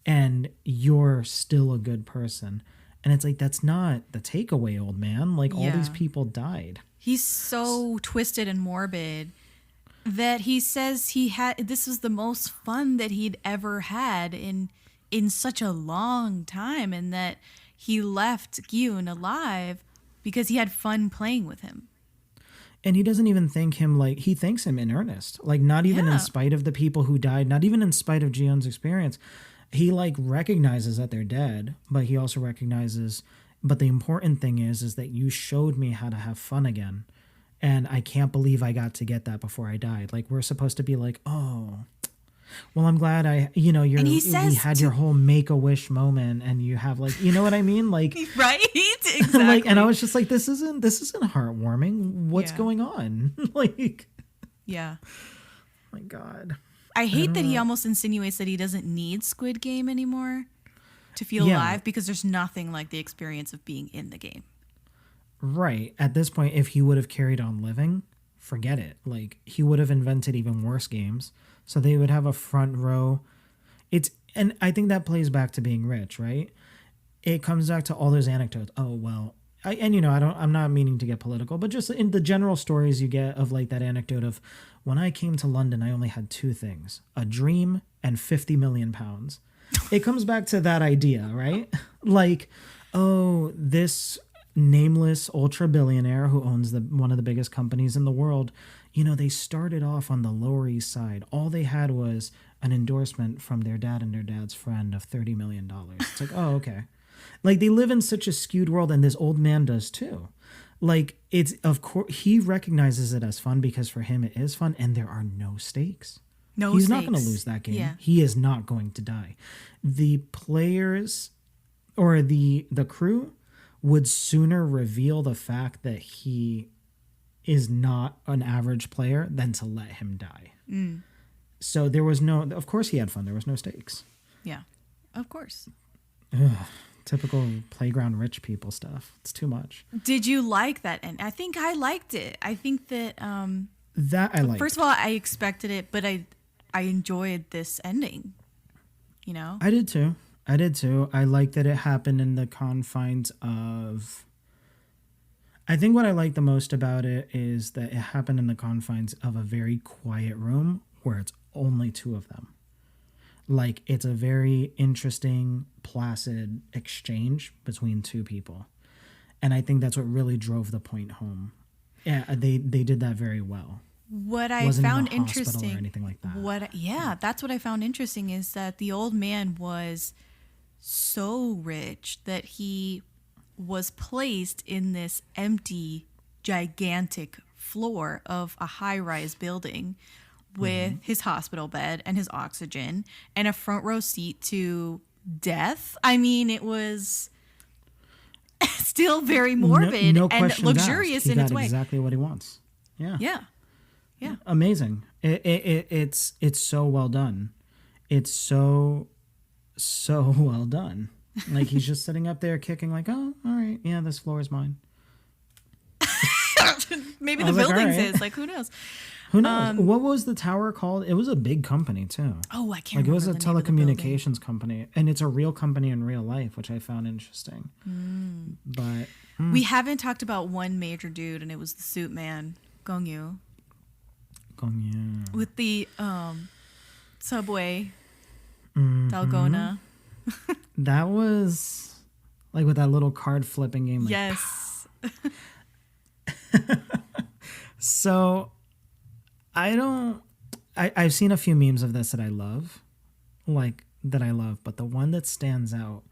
[SPEAKER 2] And you're still a good person. And it's like, that's not the takeaway, old man. Like, all these people died.
[SPEAKER 1] He's so twisted and morbid that he says this was the most fun that he'd ever had in such a long time, and that he left Gyun alive because he had fun playing with him.
[SPEAKER 2] And he doesn't even thank him, like, he thanks him in earnest. Like, not even in spite of the people who died, not even in spite of Jion's experience. He, like, recognizes that they're dead, but he also recognizes, but the important thing is that you showed me how to have fun again. And I can't believe I got to get that before I died. Like, we're supposed to be like, oh, well, I'm glad we had your whole Make-A-Wish moment, and you have, like, you know what I mean? Like,
[SPEAKER 1] right? Exactly.
[SPEAKER 2] Like, and I was just like, this isn't heartwarming. What's
[SPEAKER 1] Yeah.
[SPEAKER 2] going on? Like,
[SPEAKER 1] Yeah.
[SPEAKER 2] my God.
[SPEAKER 1] I hate that he almost insinuates that he doesn't need Squid Game anymore to feel
[SPEAKER 2] Yeah.
[SPEAKER 1] alive because there's nothing like the experience of being in the game.
[SPEAKER 2] Right. At this point, if he would have carried on living, forget it. Like, he would have invented even worse games. So they would have a front row. And I think that plays back to being rich, right? It comes back to all those anecdotes. Oh, well, I'm not meaning to get political, but just in the general stories you get of like that anecdote of when I came to London, I only had two things, a dream and 50 million pounds. It comes back to that idea, right? Like, oh, this nameless ultra billionaire who owns one of the biggest companies in the world, they started off on the Lower East Side. All they had was an endorsement from their dad and their dad's friend of $30 million. It's like, oh, okay. Like, they live in such a skewed world, and this old man does too. Like, it's, of course, he recognizes it as fun because for him it is fun, and there are no stakes. He's not going to lose that game.
[SPEAKER 1] Yeah.
[SPEAKER 2] He is not going to die. The players or the crew would sooner reveal the fact that he is not an average player than to let him die. So there was of course he had fun. There was no stakes.
[SPEAKER 1] Yeah, of course.
[SPEAKER 2] Typical playground rich people stuff. It's too much.
[SPEAKER 1] Did you like that? And I think I liked it. I think that
[SPEAKER 2] That I liked.
[SPEAKER 1] first of all, I expected it, but I enjoyed this ending.
[SPEAKER 2] I did too. I like that it happened in the confines of. I think what I like the most about it is that it happened in the confines of a very quiet room where it's only two of them. Like, it's a very interesting, placid exchange between two people. And I think that's what really drove the point home. Yeah, they did that very well.
[SPEAKER 1] What I
[SPEAKER 2] Wasn't in
[SPEAKER 1] found
[SPEAKER 2] a hospital
[SPEAKER 1] interesting,
[SPEAKER 2] or anything like that.
[SPEAKER 1] That's what I found interesting is that the old man was so rich that he was placed in this empty, gigantic floor of a high-rise building with his hospital bed and his oxygen and a front row seat to death. I mean, it was still very morbid
[SPEAKER 2] no
[SPEAKER 1] and
[SPEAKER 2] questions
[SPEAKER 1] luxurious
[SPEAKER 2] asked.
[SPEAKER 1] in its
[SPEAKER 2] He got
[SPEAKER 1] way.
[SPEAKER 2] exactly what he wants. Yeah.
[SPEAKER 1] Yeah.
[SPEAKER 2] Amazing. It's so well done. It's so well done. Like, he's just sitting up there kicking like, oh, all right, yeah, this floor is mine.
[SPEAKER 1] Maybe
[SPEAKER 2] I
[SPEAKER 1] the
[SPEAKER 2] was like,
[SPEAKER 1] buildings
[SPEAKER 2] all right.
[SPEAKER 1] is like, who knows?
[SPEAKER 2] Who knows? What was the tower called? It was a big company too.
[SPEAKER 1] Oh, I can't
[SPEAKER 2] Like, it
[SPEAKER 1] remember
[SPEAKER 2] was a
[SPEAKER 1] the name of the building.
[SPEAKER 2] telecommunications company, and it's a real company in real life, which I found interesting. But
[SPEAKER 1] We haven't talked about one major dude, and it was the suit man, Gong-yu,
[SPEAKER 2] yeah.
[SPEAKER 1] with the subway
[SPEAKER 2] Mm-hmm.
[SPEAKER 1] Dalgona.
[SPEAKER 2] That was like with that little card flipping game. Like,
[SPEAKER 1] Yes.
[SPEAKER 2] So I've seen a few memes of this that I love, but the one that stands out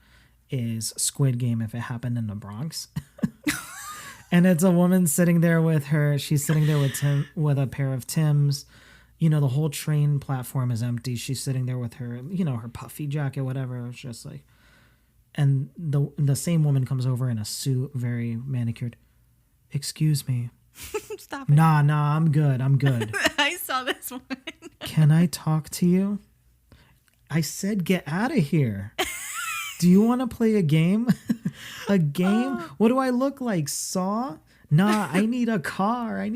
[SPEAKER 2] is Squid Game if it happened in the Bronx. And it's a woman sitting there she's sitting there with a pair of Tims. The whole train platform is empty. She's sitting there with her, her puffy jacket, whatever. It's just like, and the same woman comes over in a suit, very manicured. Excuse me.
[SPEAKER 1] Stop it.
[SPEAKER 2] Nah, I'm good.
[SPEAKER 1] I saw this one.
[SPEAKER 2] Can I talk to you? I said get out of here. Do you want to play a game? A game? What do I look like? Saw? Nah, I need a car.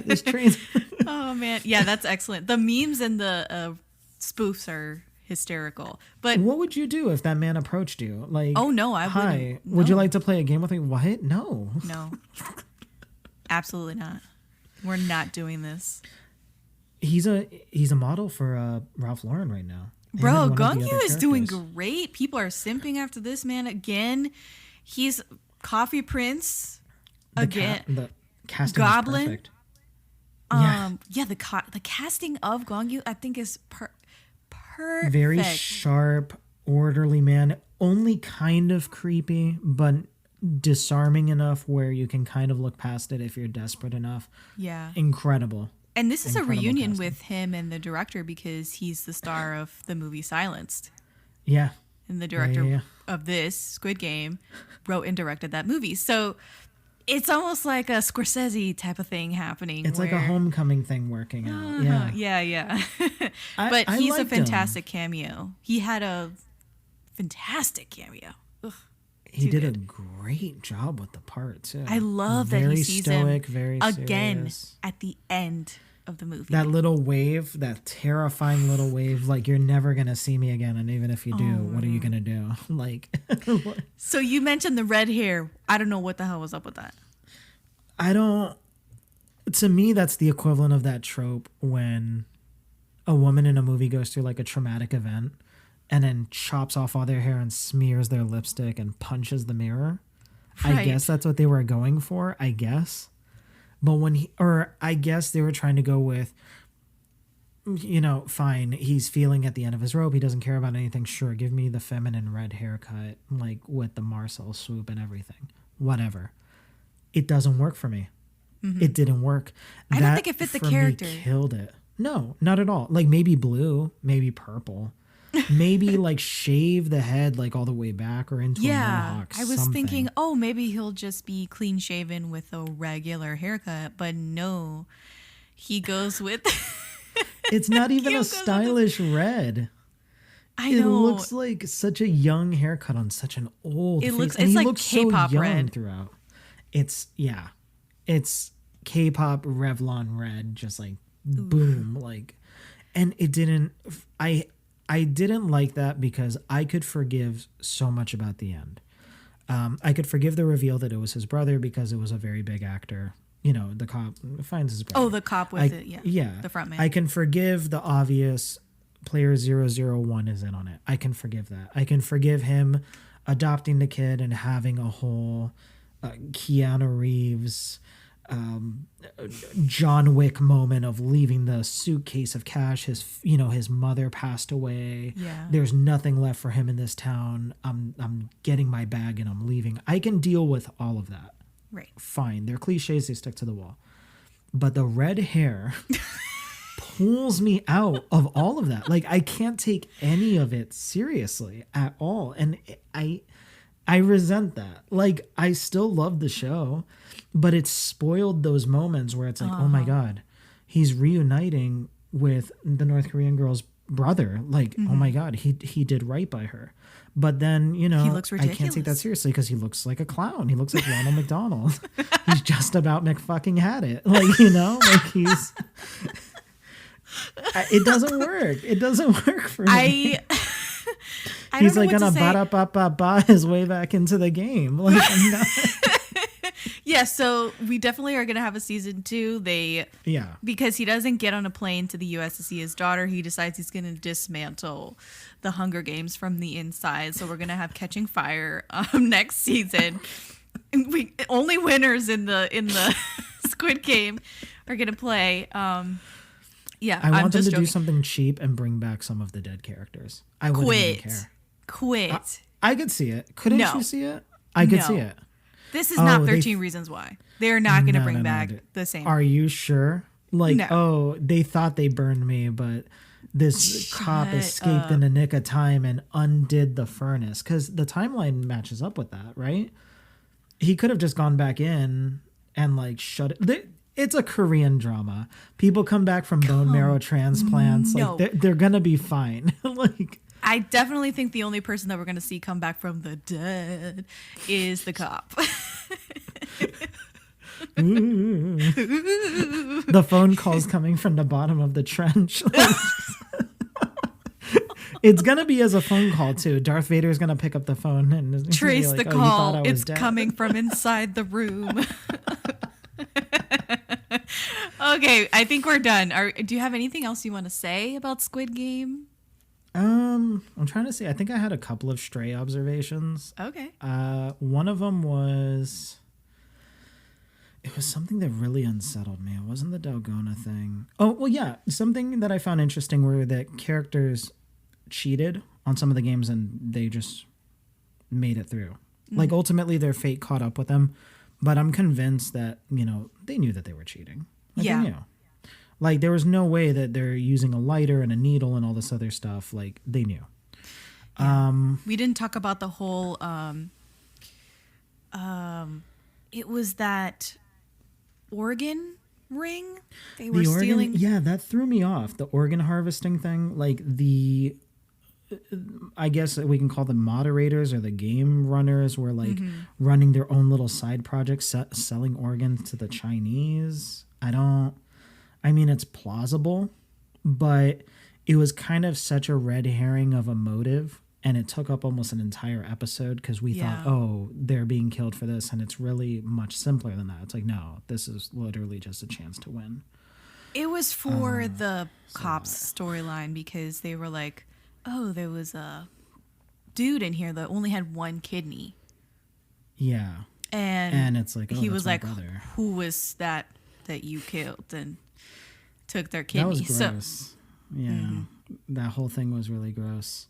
[SPEAKER 2] This train's...
[SPEAKER 1] Oh, man. Yeah, that's excellent. The memes and the spoofs are hysterical. But
[SPEAKER 2] What would you do if that man approached you? Like,
[SPEAKER 1] Oh, no, I
[SPEAKER 2] hi,
[SPEAKER 1] wouldn't.
[SPEAKER 2] would you
[SPEAKER 1] No.
[SPEAKER 2] like to play a game with me? What? No.
[SPEAKER 1] no, absolutely not. We're not doing this.
[SPEAKER 2] He's a model for Ralph Lauren right now.
[SPEAKER 1] Bro,
[SPEAKER 2] And one of the
[SPEAKER 1] Gong-yu
[SPEAKER 2] other
[SPEAKER 1] is doing
[SPEAKER 2] characters.
[SPEAKER 1] great. People are simping after this man again. He's Coffee Prince again.
[SPEAKER 2] The casting
[SPEAKER 1] Goblin?
[SPEAKER 2] is perfect.
[SPEAKER 1] Yeah, the casting of Gong-yu I think is perfect.
[SPEAKER 2] Very sharp, orderly man. Only kind of creepy, but disarming enough where you can kind of look past it if you're desperate enough.
[SPEAKER 1] Yeah.
[SPEAKER 2] Incredible.
[SPEAKER 1] And this is a
[SPEAKER 2] Incredible
[SPEAKER 1] reunion
[SPEAKER 2] casting.
[SPEAKER 1] with him and the director because he's the star of the movie Silenced.
[SPEAKER 2] Yeah.
[SPEAKER 1] and the director
[SPEAKER 2] Yeah.
[SPEAKER 1] of this Squid Game wrote and directed that movie. So it's almost like a Scorsese type of thing happening.
[SPEAKER 2] It's like a homecoming thing working out.
[SPEAKER 1] Yeah.
[SPEAKER 2] I
[SPEAKER 1] But he's a
[SPEAKER 2] liked him.
[SPEAKER 1] fantastic cameo. He had a fantastic cameo. Ugh,
[SPEAKER 2] He
[SPEAKER 1] too
[SPEAKER 2] did a
[SPEAKER 1] good.
[SPEAKER 2] great job with the part too.
[SPEAKER 1] I love that
[SPEAKER 2] very
[SPEAKER 1] he sees
[SPEAKER 2] stoic,
[SPEAKER 1] him
[SPEAKER 2] very
[SPEAKER 1] again
[SPEAKER 2] serious.
[SPEAKER 1] at the end of the movie.
[SPEAKER 2] That little wave, that terrifying little wave, like you're never gonna see me again, and even if you do, what are you gonna do? Like,
[SPEAKER 1] So you mentioned the red hair. I don't know what the hell was up with that.
[SPEAKER 2] I don't. To me, that's the equivalent of that trope when a woman in a movie goes through like a traumatic event and then chops off all their hair and smears their lipstick and punches the mirror. I
[SPEAKER 1] Right.
[SPEAKER 2] guess that's what they were going for. I guess. But I guess they were trying to go with, fine, he's feeling at the end of his rope. He doesn't care about anything. Sure, give me the feminine red haircut, like with the Marcel swoop and everything. Whatever. It doesn't work for me. It didn't work.
[SPEAKER 1] I don't think it fit the
[SPEAKER 2] for me,
[SPEAKER 1] character.
[SPEAKER 2] killed it. No, not at all. Like maybe blue, maybe purple. Maybe like shave the head like all the way back or into a mohawk.
[SPEAKER 1] I was
[SPEAKER 2] something.
[SPEAKER 1] thinking, oh, maybe he'll just be clean shaven with a regular haircut, but no, he goes with.
[SPEAKER 2] It's not even
[SPEAKER 1] He
[SPEAKER 2] a
[SPEAKER 1] goes with
[SPEAKER 2] stylish red.
[SPEAKER 1] I
[SPEAKER 2] It
[SPEAKER 1] know.
[SPEAKER 2] looks like such a young haircut on such an old
[SPEAKER 1] It
[SPEAKER 2] face.
[SPEAKER 1] looks-
[SPEAKER 2] and
[SPEAKER 1] it's
[SPEAKER 2] he
[SPEAKER 1] like
[SPEAKER 2] looks so
[SPEAKER 1] K-pop
[SPEAKER 2] young
[SPEAKER 1] red.
[SPEAKER 2] throughout. It's K-pop Revlon red, just like boom, like, and it didn't. I didn't like that because I could forgive so much about the end. I could forgive the reveal that it was his brother because it was a very big actor. The cop finds his brother.
[SPEAKER 1] Oh, the cop with it. Yeah. The front man.
[SPEAKER 2] I can forgive the obvious player 001 is in on it. I can forgive that. I can forgive him adopting the kid and having a whole Keanu Reeves, John Wick moment of leaving the suitcase of cash. His mother passed away.
[SPEAKER 1] Yeah.
[SPEAKER 2] There's nothing left for him in this town. I'm getting my bag and I'm leaving. I can deal with all of that.
[SPEAKER 1] Right.
[SPEAKER 2] Fine. They're cliches. They stick to the wall. But the red hair pulls me out of all of that. Like I can't take any of it seriously at all. And I resent that. Like I still love the show, but it's spoiled those moments where it's like, oh my God, he's reuniting with the North Korean girl's brother. Like, oh my God, he did right by her. But then,
[SPEAKER 1] He looks
[SPEAKER 2] I can't take that
[SPEAKER 1] ridiculous.
[SPEAKER 2] seriously because he looks like a clown. He looks like Ronald McDonald. He's just about McFucking had it. Like, like he's... It doesn't work. It doesn't work for me.
[SPEAKER 1] I don't
[SPEAKER 2] He's
[SPEAKER 1] know
[SPEAKER 2] like
[SPEAKER 1] what
[SPEAKER 2] gonna
[SPEAKER 1] to say.
[SPEAKER 2] ba his way back into the game. Like, I'm not,
[SPEAKER 1] Yeah, so we definitely are going to have a season 2.
[SPEAKER 2] yeah.
[SPEAKER 1] Because he doesn't get on a plane to the U.S. to see his daughter, he decides he's going to dismantle the Hunger Games from the inside. So we're going to have Catching Fire next season. And only winners in the Squid Game are going to play. Yeah,
[SPEAKER 2] I want
[SPEAKER 1] I'm
[SPEAKER 2] them
[SPEAKER 1] just
[SPEAKER 2] to
[SPEAKER 1] joking.
[SPEAKER 2] do something cheap and bring back some of the dead characters. I wouldn't even care.
[SPEAKER 1] Quit.
[SPEAKER 2] I could see it. Couldn't
[SPEAKER 1] No.
[SPEAKER 2] you see it? I could
[SPEAKER 1] No.
[SPEAKER 2] see it.
[SPEAKER 1] This is not
[SPEAKER 2] Oh,
[SPEAKER 1] 13 Reasons Why. They're not going to bring back
[SPEAKER 2] dude.
[SPEAKER 1] the same.
[SPEAKER 2] Are you sure? Like,
[SPEAKER 1] No.
[SPEAKER 2] they thought they burned me, but this cop
[SPEAKER 1] Shut
[SPEAKER 2] escaped in the nick of time and undid the furnace. Because the timeline matches up with that, right? He could have just gone back in and like shut it. It's a Korean drama. People come back from bone marrow transplants.
[SPEAKER 1] No.
[SPEAKER 2] Like they're gonna be fine. Like
[SPEAKER 1] I definitely think the only person that we're going to see come back from the dead is the cop.
[SPEAKER 2] the phone calls coming from the bottom of the trench. Like, it's gonna be as a phone call too. Darth Vader is gonna pick up the phone and he's gonna be
[SPEAKER 1] Trace
[SPEAKER 2] like,
[SPEAKER 1] the
[SPEAKER 2] "Oh, you thought I
[SPEAKER 1] call.
[SPEAKER 2] was
[SPEAKER 1] It's
[SPEAKER 2] dead?"
[SPEAKER 1] coming from inside the room. Okay, I think we're done. Do you have anything else you want to say about Squid Game?
[SPEAKER 2] I'm trying to see. I think I had a couple of stray observations.
[SPEAKER 1] Okay.
[SPEAKER 2] One of them was it was something that really unsettled me. It wasn't the Dalgona thing. Oh, well, yeah. Something that I found interesting were that characters cheated on some of the games and they just made it through. Like, ultimately, their fate caught up with them. But I'm convinced that, they knew that they were cheating. Like,
[SPEAKER 1] Yeah.
[SPEAKER 2] they knew. Like, there was no way that they're using a lighter and a needle and all this other stuff. Like, they knew.
[SPEAKER 1] We didn't talk about the whole it was that organ ring they were stealing.
[SPEAKER 2] Yeah, that threw me off. The organ harvesting thing, like I guess we can call them moderators or the game runners were like running their own little side projects, selling organs to the Chinese. I mean, it's plausible, but it was kind of such a red herring of a motive. And it took up almost an entire episode because we thought, oh, they're being killed for this. And it's really much simpler than that. It's like, no, this is literally just a chance to win.
[SPEAKER 1] It was for the cops storyline because they were like, oh, there was a dude in here that only had one kidney.
[SPEAKER 2] Yeah. And it's like, oh,
[SPEAKER 1] he was like,
[SPEAKER 2] brother.
[SPEAKER 1] Who was that you killed and took their kidney?
[SPEAKER 2] That was gross. Yeah. That whole thing was really gross.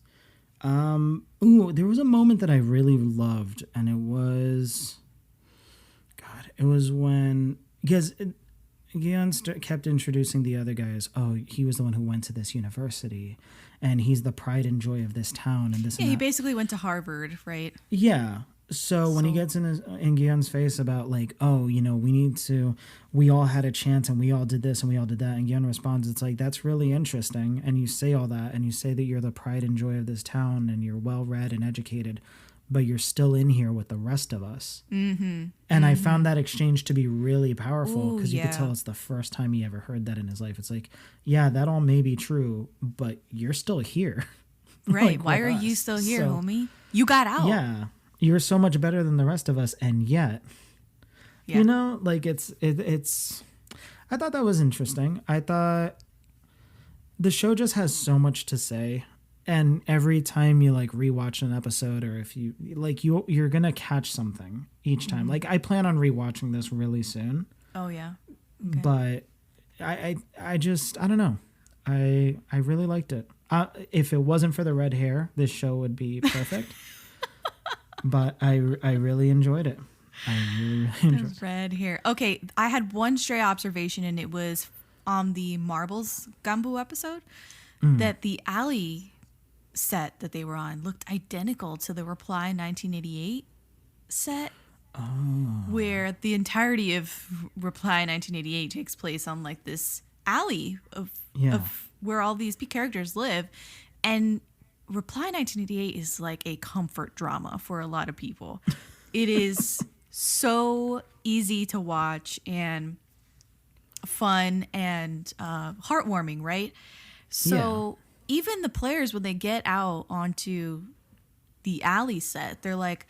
[SPEAKER 2] There was a moment that I really loved, and it was when, because Yeon kept introducing the other guys. Oh, he was the one who went to this university, and he's the pride and joy of this town, and this.
[SPEAKER 1] Yeah,
[SPEAKER 2] and
[SPEAKER 1] he
[SPEAKER 2] that.
[SPEAKER 1] basically went to Harvard, right?
[SPEAKER 2] Yeah. So when he gets in Gyeon's face about like, oh, we all had a chance and we all did this and we all did that, and Gyeon responds, it's like, that's really interesting, and you say all that and you say that you're the pride and joy of this town and you're well read and educated, but you're still in here with the rest of us. And I found that exchange to be really powerful because you could tell it's the first time he ever heard that in his life. It's like, yeah, that all may be true, but you're still here.
[SPEAKER 1] Right.
[SPEAKER 2] Like,
[SPEAKER 1] why are you still here, homie? You got out.
[SPEAKER 2] Yeah. You're so much better than the rest of us, and yet, like it's. I thought that was interesting. I thought the show just has so much to say, and every time you like rewatch an episode, or if you like you're gonna catch something each time. Like I plan on rewatching this really soon.
[SPEAKER 1] Oh yeah,
[SPEAKER 2] but I don't know. I really liked it. If it wasn't for the red hair, this show would be perfect. But I really enjoyed it.
[SPEAKER 1] The red hair. Okay, I had one stray observation, and it was on the Marbles Gambu episode that the alley set that they were on looked identical to the Reply 1988 set. Where the entirety of Reply 1988 takes place on like this alley of where all these characters live, and Reply 1988 is like a comfort drama for a lot of people. It is so easy to watch and fun and heartwarming, right? So even the players, when they get out onto the alley set, they're like,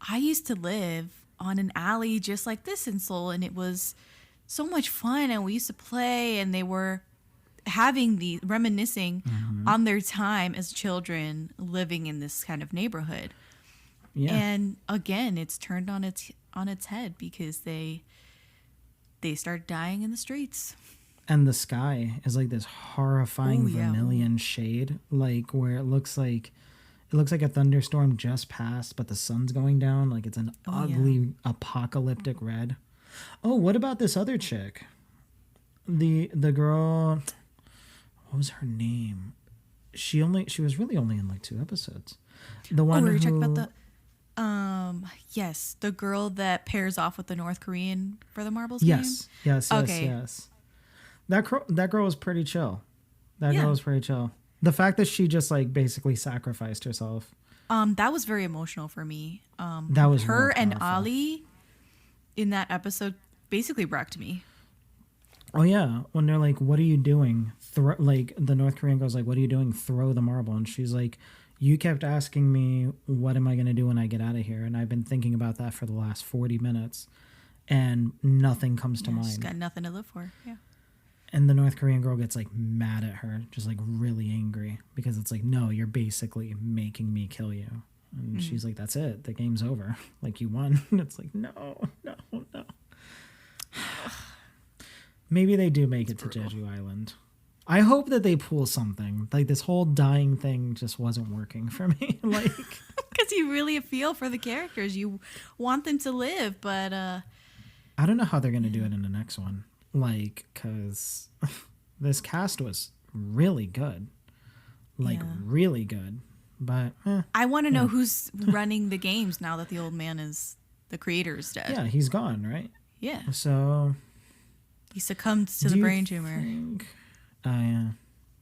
[SPEAKER 1] I used to live on an alley just like this in Seoul, and it was so much fun, and we used to play, and they were reminiscing on their time as children living in this kind of neighborhood. And again, it's turned on its head because they start dying in the streets.
[SPEAKER 2] And the sky is like this horrifying vermilion shade, like where it looks like a thunderstorm just passed, but the sun's going down. Like it's an ugly apocalyptic red. Oh, what about this other chick? The girl, what was her name? She was really only in like 2 episodes. The one
[SPEAKER 1] were you talking about yes, the girl that pairs off with the North Korean for the Marbles game?
[SPEAKER 2] Yes. That girl was pretty chill. Girl was pretty chill. The fact that she just like basically sacrificed herself.
[SPEAKER 1] That was very emotional for me.
[SPEAKER 2] That was
[SPEAKER 1] her and Ali in that episode basically wrecked me.
[SPEAKER 2] Oh yeah, when they're like, "What are you doing?" Like the North Korean girl's like, "What are you doing?" Throw the marble, and she's like, "You kept asking me, what am I going to do when I get out of here? And I've been thinking about that for the last 40 minutes, and nothing comes to mind."
[SPEAKER 1] She's got nothing to live for. Yeah.
[SPEAKER 2] And the North Korean girl gets like mad at her, just like really angry, because it's like, no, you're basically making me kill you. And she's like, that's it. The game's over. Like, you won. And it's like, no. Maybe they do make it to Jeju Island. I hope that they pull something. Like, this whole dying thing just wasn't working for me. Like,
[SPEAKER 1] because you really feel for the characters. You want them to live, but
[SPEAKER 2] I don't know how they're going to do it in the next one. Like, because this cast was really good. Like, really good. But
[SPEAKER 1] I want to know who's running the games now that the old man the creator is dead.
[SPEAKER 2] yeah, he's gone, right?
[SPEAKER 1] Yeah.
[SPEAKER 2] So
[SPEAKER 1] He succumbed to the brain tumor.
[SPEAKER 2] Yeah.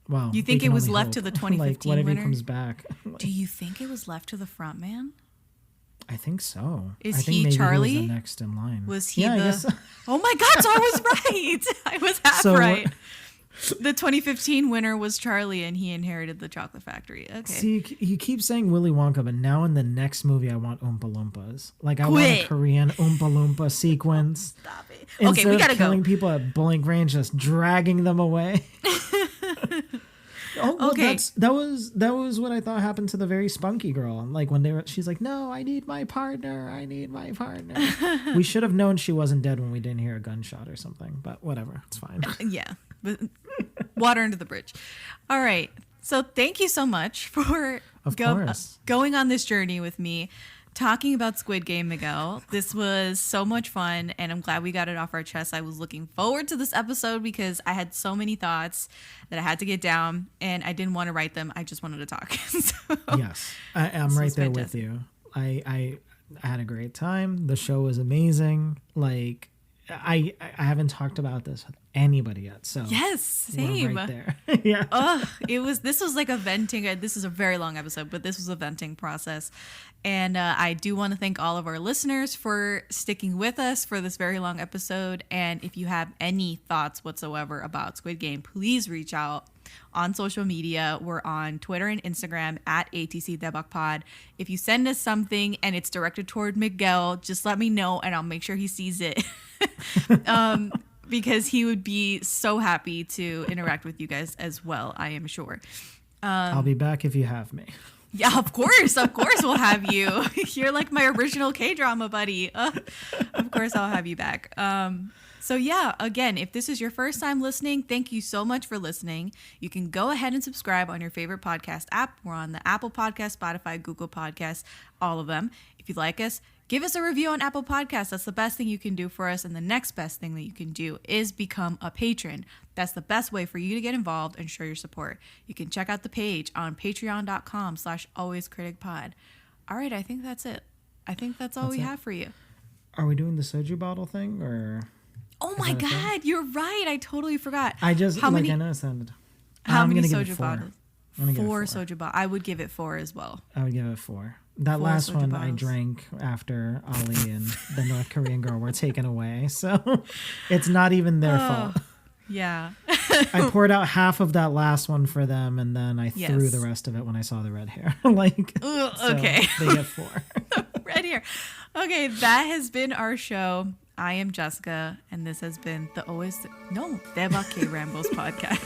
[SPEAKER 2] Well,
[SPEAKER 1] You think
[SPEAKER 2] we
[SPEAKER 1] it
[SPEAKER 2] can
[SPEAKER 1] was
[SPEAKER 2] only
[SPEAKER 1] left
[SPEAKER 2] hope.
[SPEAKER 1] to the 2015
[SPEAKER 2] Like, what if
[SPEAKER 1] winner?
[SPEAKER 2] he comes back?
[SPEAKER 1] Do you think it was left to the front man?
[SPEAKER 2] I think so.
[SPEAKER 1] Is
[SPEAKER 2] I think
[SPEAKER 1] he
[SPEAKER 2] maybe
[SPEAKER 1] Charlie?
[SPEAKER 2] He was the next in line.
[SPEAKER 1] Was he
[SPEAKER 2] I guess so.
[SPEAKER 1] Oh my God, so I was right. I was half
[SPEAKER 2] So
[SPEAKER 1] right. The 2015 winner was Charlie, and he inherited the chocolate factory. Okay.
[SPEAKER 2] See, you keep saying Willy Wonka, but now in the next movie, I want Oompa Loompas. Like, I want
[SPEAKER 1] Quit.
[SPEAKER 2] a Korean Oompa Loompa sequence.
[SPEAKER 1] Stop it.
[SPEAKER 2] Instead
[SPEAKER 1] Okay, we gotta
[SPEAKER 2] of killing
[SPEAKER 1] go.
[SPEAKER 2] people at blank range, just dragging them away. Oh, well,
[SPEAKER 1] Okay.
[SPEAKER 2] that was what I thought happened to the very spunky girl. Like when she's like, "No, I need my partner. I need my partner." We should have known she wasn't dead when we didn't hear a gunshot or something. But whatever, it's fine.
[SPEAKER 1] Yeah. But water under the bridge. All right. So thank you so much for
[SPEAKER 2] Of course.
[SPEAKER 1] going on this journey with me, talking about Squid Game, Miguel. This was so much fun, and I'm glad we got it off our chest. I was looking forward to this episode because I had so many thoughts that I had to get down, and I didn't want to write them. I just wanted to talk. So,
[SPEAKER 2] Yes, I'm right
[SPEAKER 1] was
[SPEAKER 2] there
[SPEAKER 1] fantastic.
[SPEAKER 2] with you. I had a great time. The show was amazing. Like I haven't talked about this with anybody yet. So
[SPEAKER 1] yes, same.
[SPEAKER 2] we're right there. Yeah.
[SPEAKER 1] This was like a venting. This is a very long episode, but this was a venting process. And I do want to thank all of our listeners for sticking with us for this very long episode. And if you have any thoughts whatsoever about Squid Game, please reach out on social media. We're on Twitter and Instagram at ATC Daebak Pod. If you send us something and it's directed toward Miguel, just let me know and I'll make sure he sees it. Because he would be so happy to interact with you guys as well, I am sure.
[SPEAKER 2] I'll be back if you have me.
[SPEAKER 1] Yeah, of course we'll have you. You're like my original K-drama buddy. Of course I'll have you back. So yeah, again, if this is your first time listening, thank you so much for listening. You can go ahead and subscribe on your favorite podcast app. We're on the Apple Podcast, Spotify, Google Podcasts, all of them. If you like us, give us a review on Apple Podcasts. That's the best thing you can do for us. And the next best thing that you can do is become a patron. That's the best way for you to get involved and show your support. You can check out the page on patreon.com/alwayscriticpod. All right, I think that's it. I think that's all we have for you.
[SPEAKER 2] Are we doing the soju bottle thing or?
[SPEAKER 1] Oh my God, you're right. I totally forgot.
[SPEAKER 2] I just
[SPEAKER 1] how many
[SPEAKER 2] I know it sounded.
[SPEAKER 1] how
[SPEAKER 2] I'm
[SPEAKER 1] many
[SPEAKER 2] gonna give it
[SPEAKER 1] soju
[SPEAKER 2] 4.
[SPEAKER 1] bottles?
[SPEAKER 2] I'm gonna give it
[SPEAKER 1] 4
[SPEAKER 2] 4.
[SPEAKER 1] soju bottles. I would give it 4 as well.
[SPEAKER 2] I would give it 4. That
[SPEAKER 1] 4
[SPEAKER 2] last
[SPEAKER 1] soju
[SPEAKER 2] one I
[SPEAKER 1] bottles.
[SPEAKER 2] drank after Ali and the North Korean girl were taken away, so it's not even their fault.
[SPEAKER 1] Yeah.
[SPEAKER 2] I poured out half of that last one for them, and then I threw
[SPEAKER 1] Yes.
[SPEAKER 2] the rest of it when I saw the red hair. Like,
[SPEAKER 1] Ugh,
[SPEAKER 2] so
[SPEAKER 1] okay.
[SPEAKER 2] they get 4.
[SPEAKER 1] Right here. Okay, that has been our show. I am Jessica, and this has been the Daebak K-Rambles Podcast.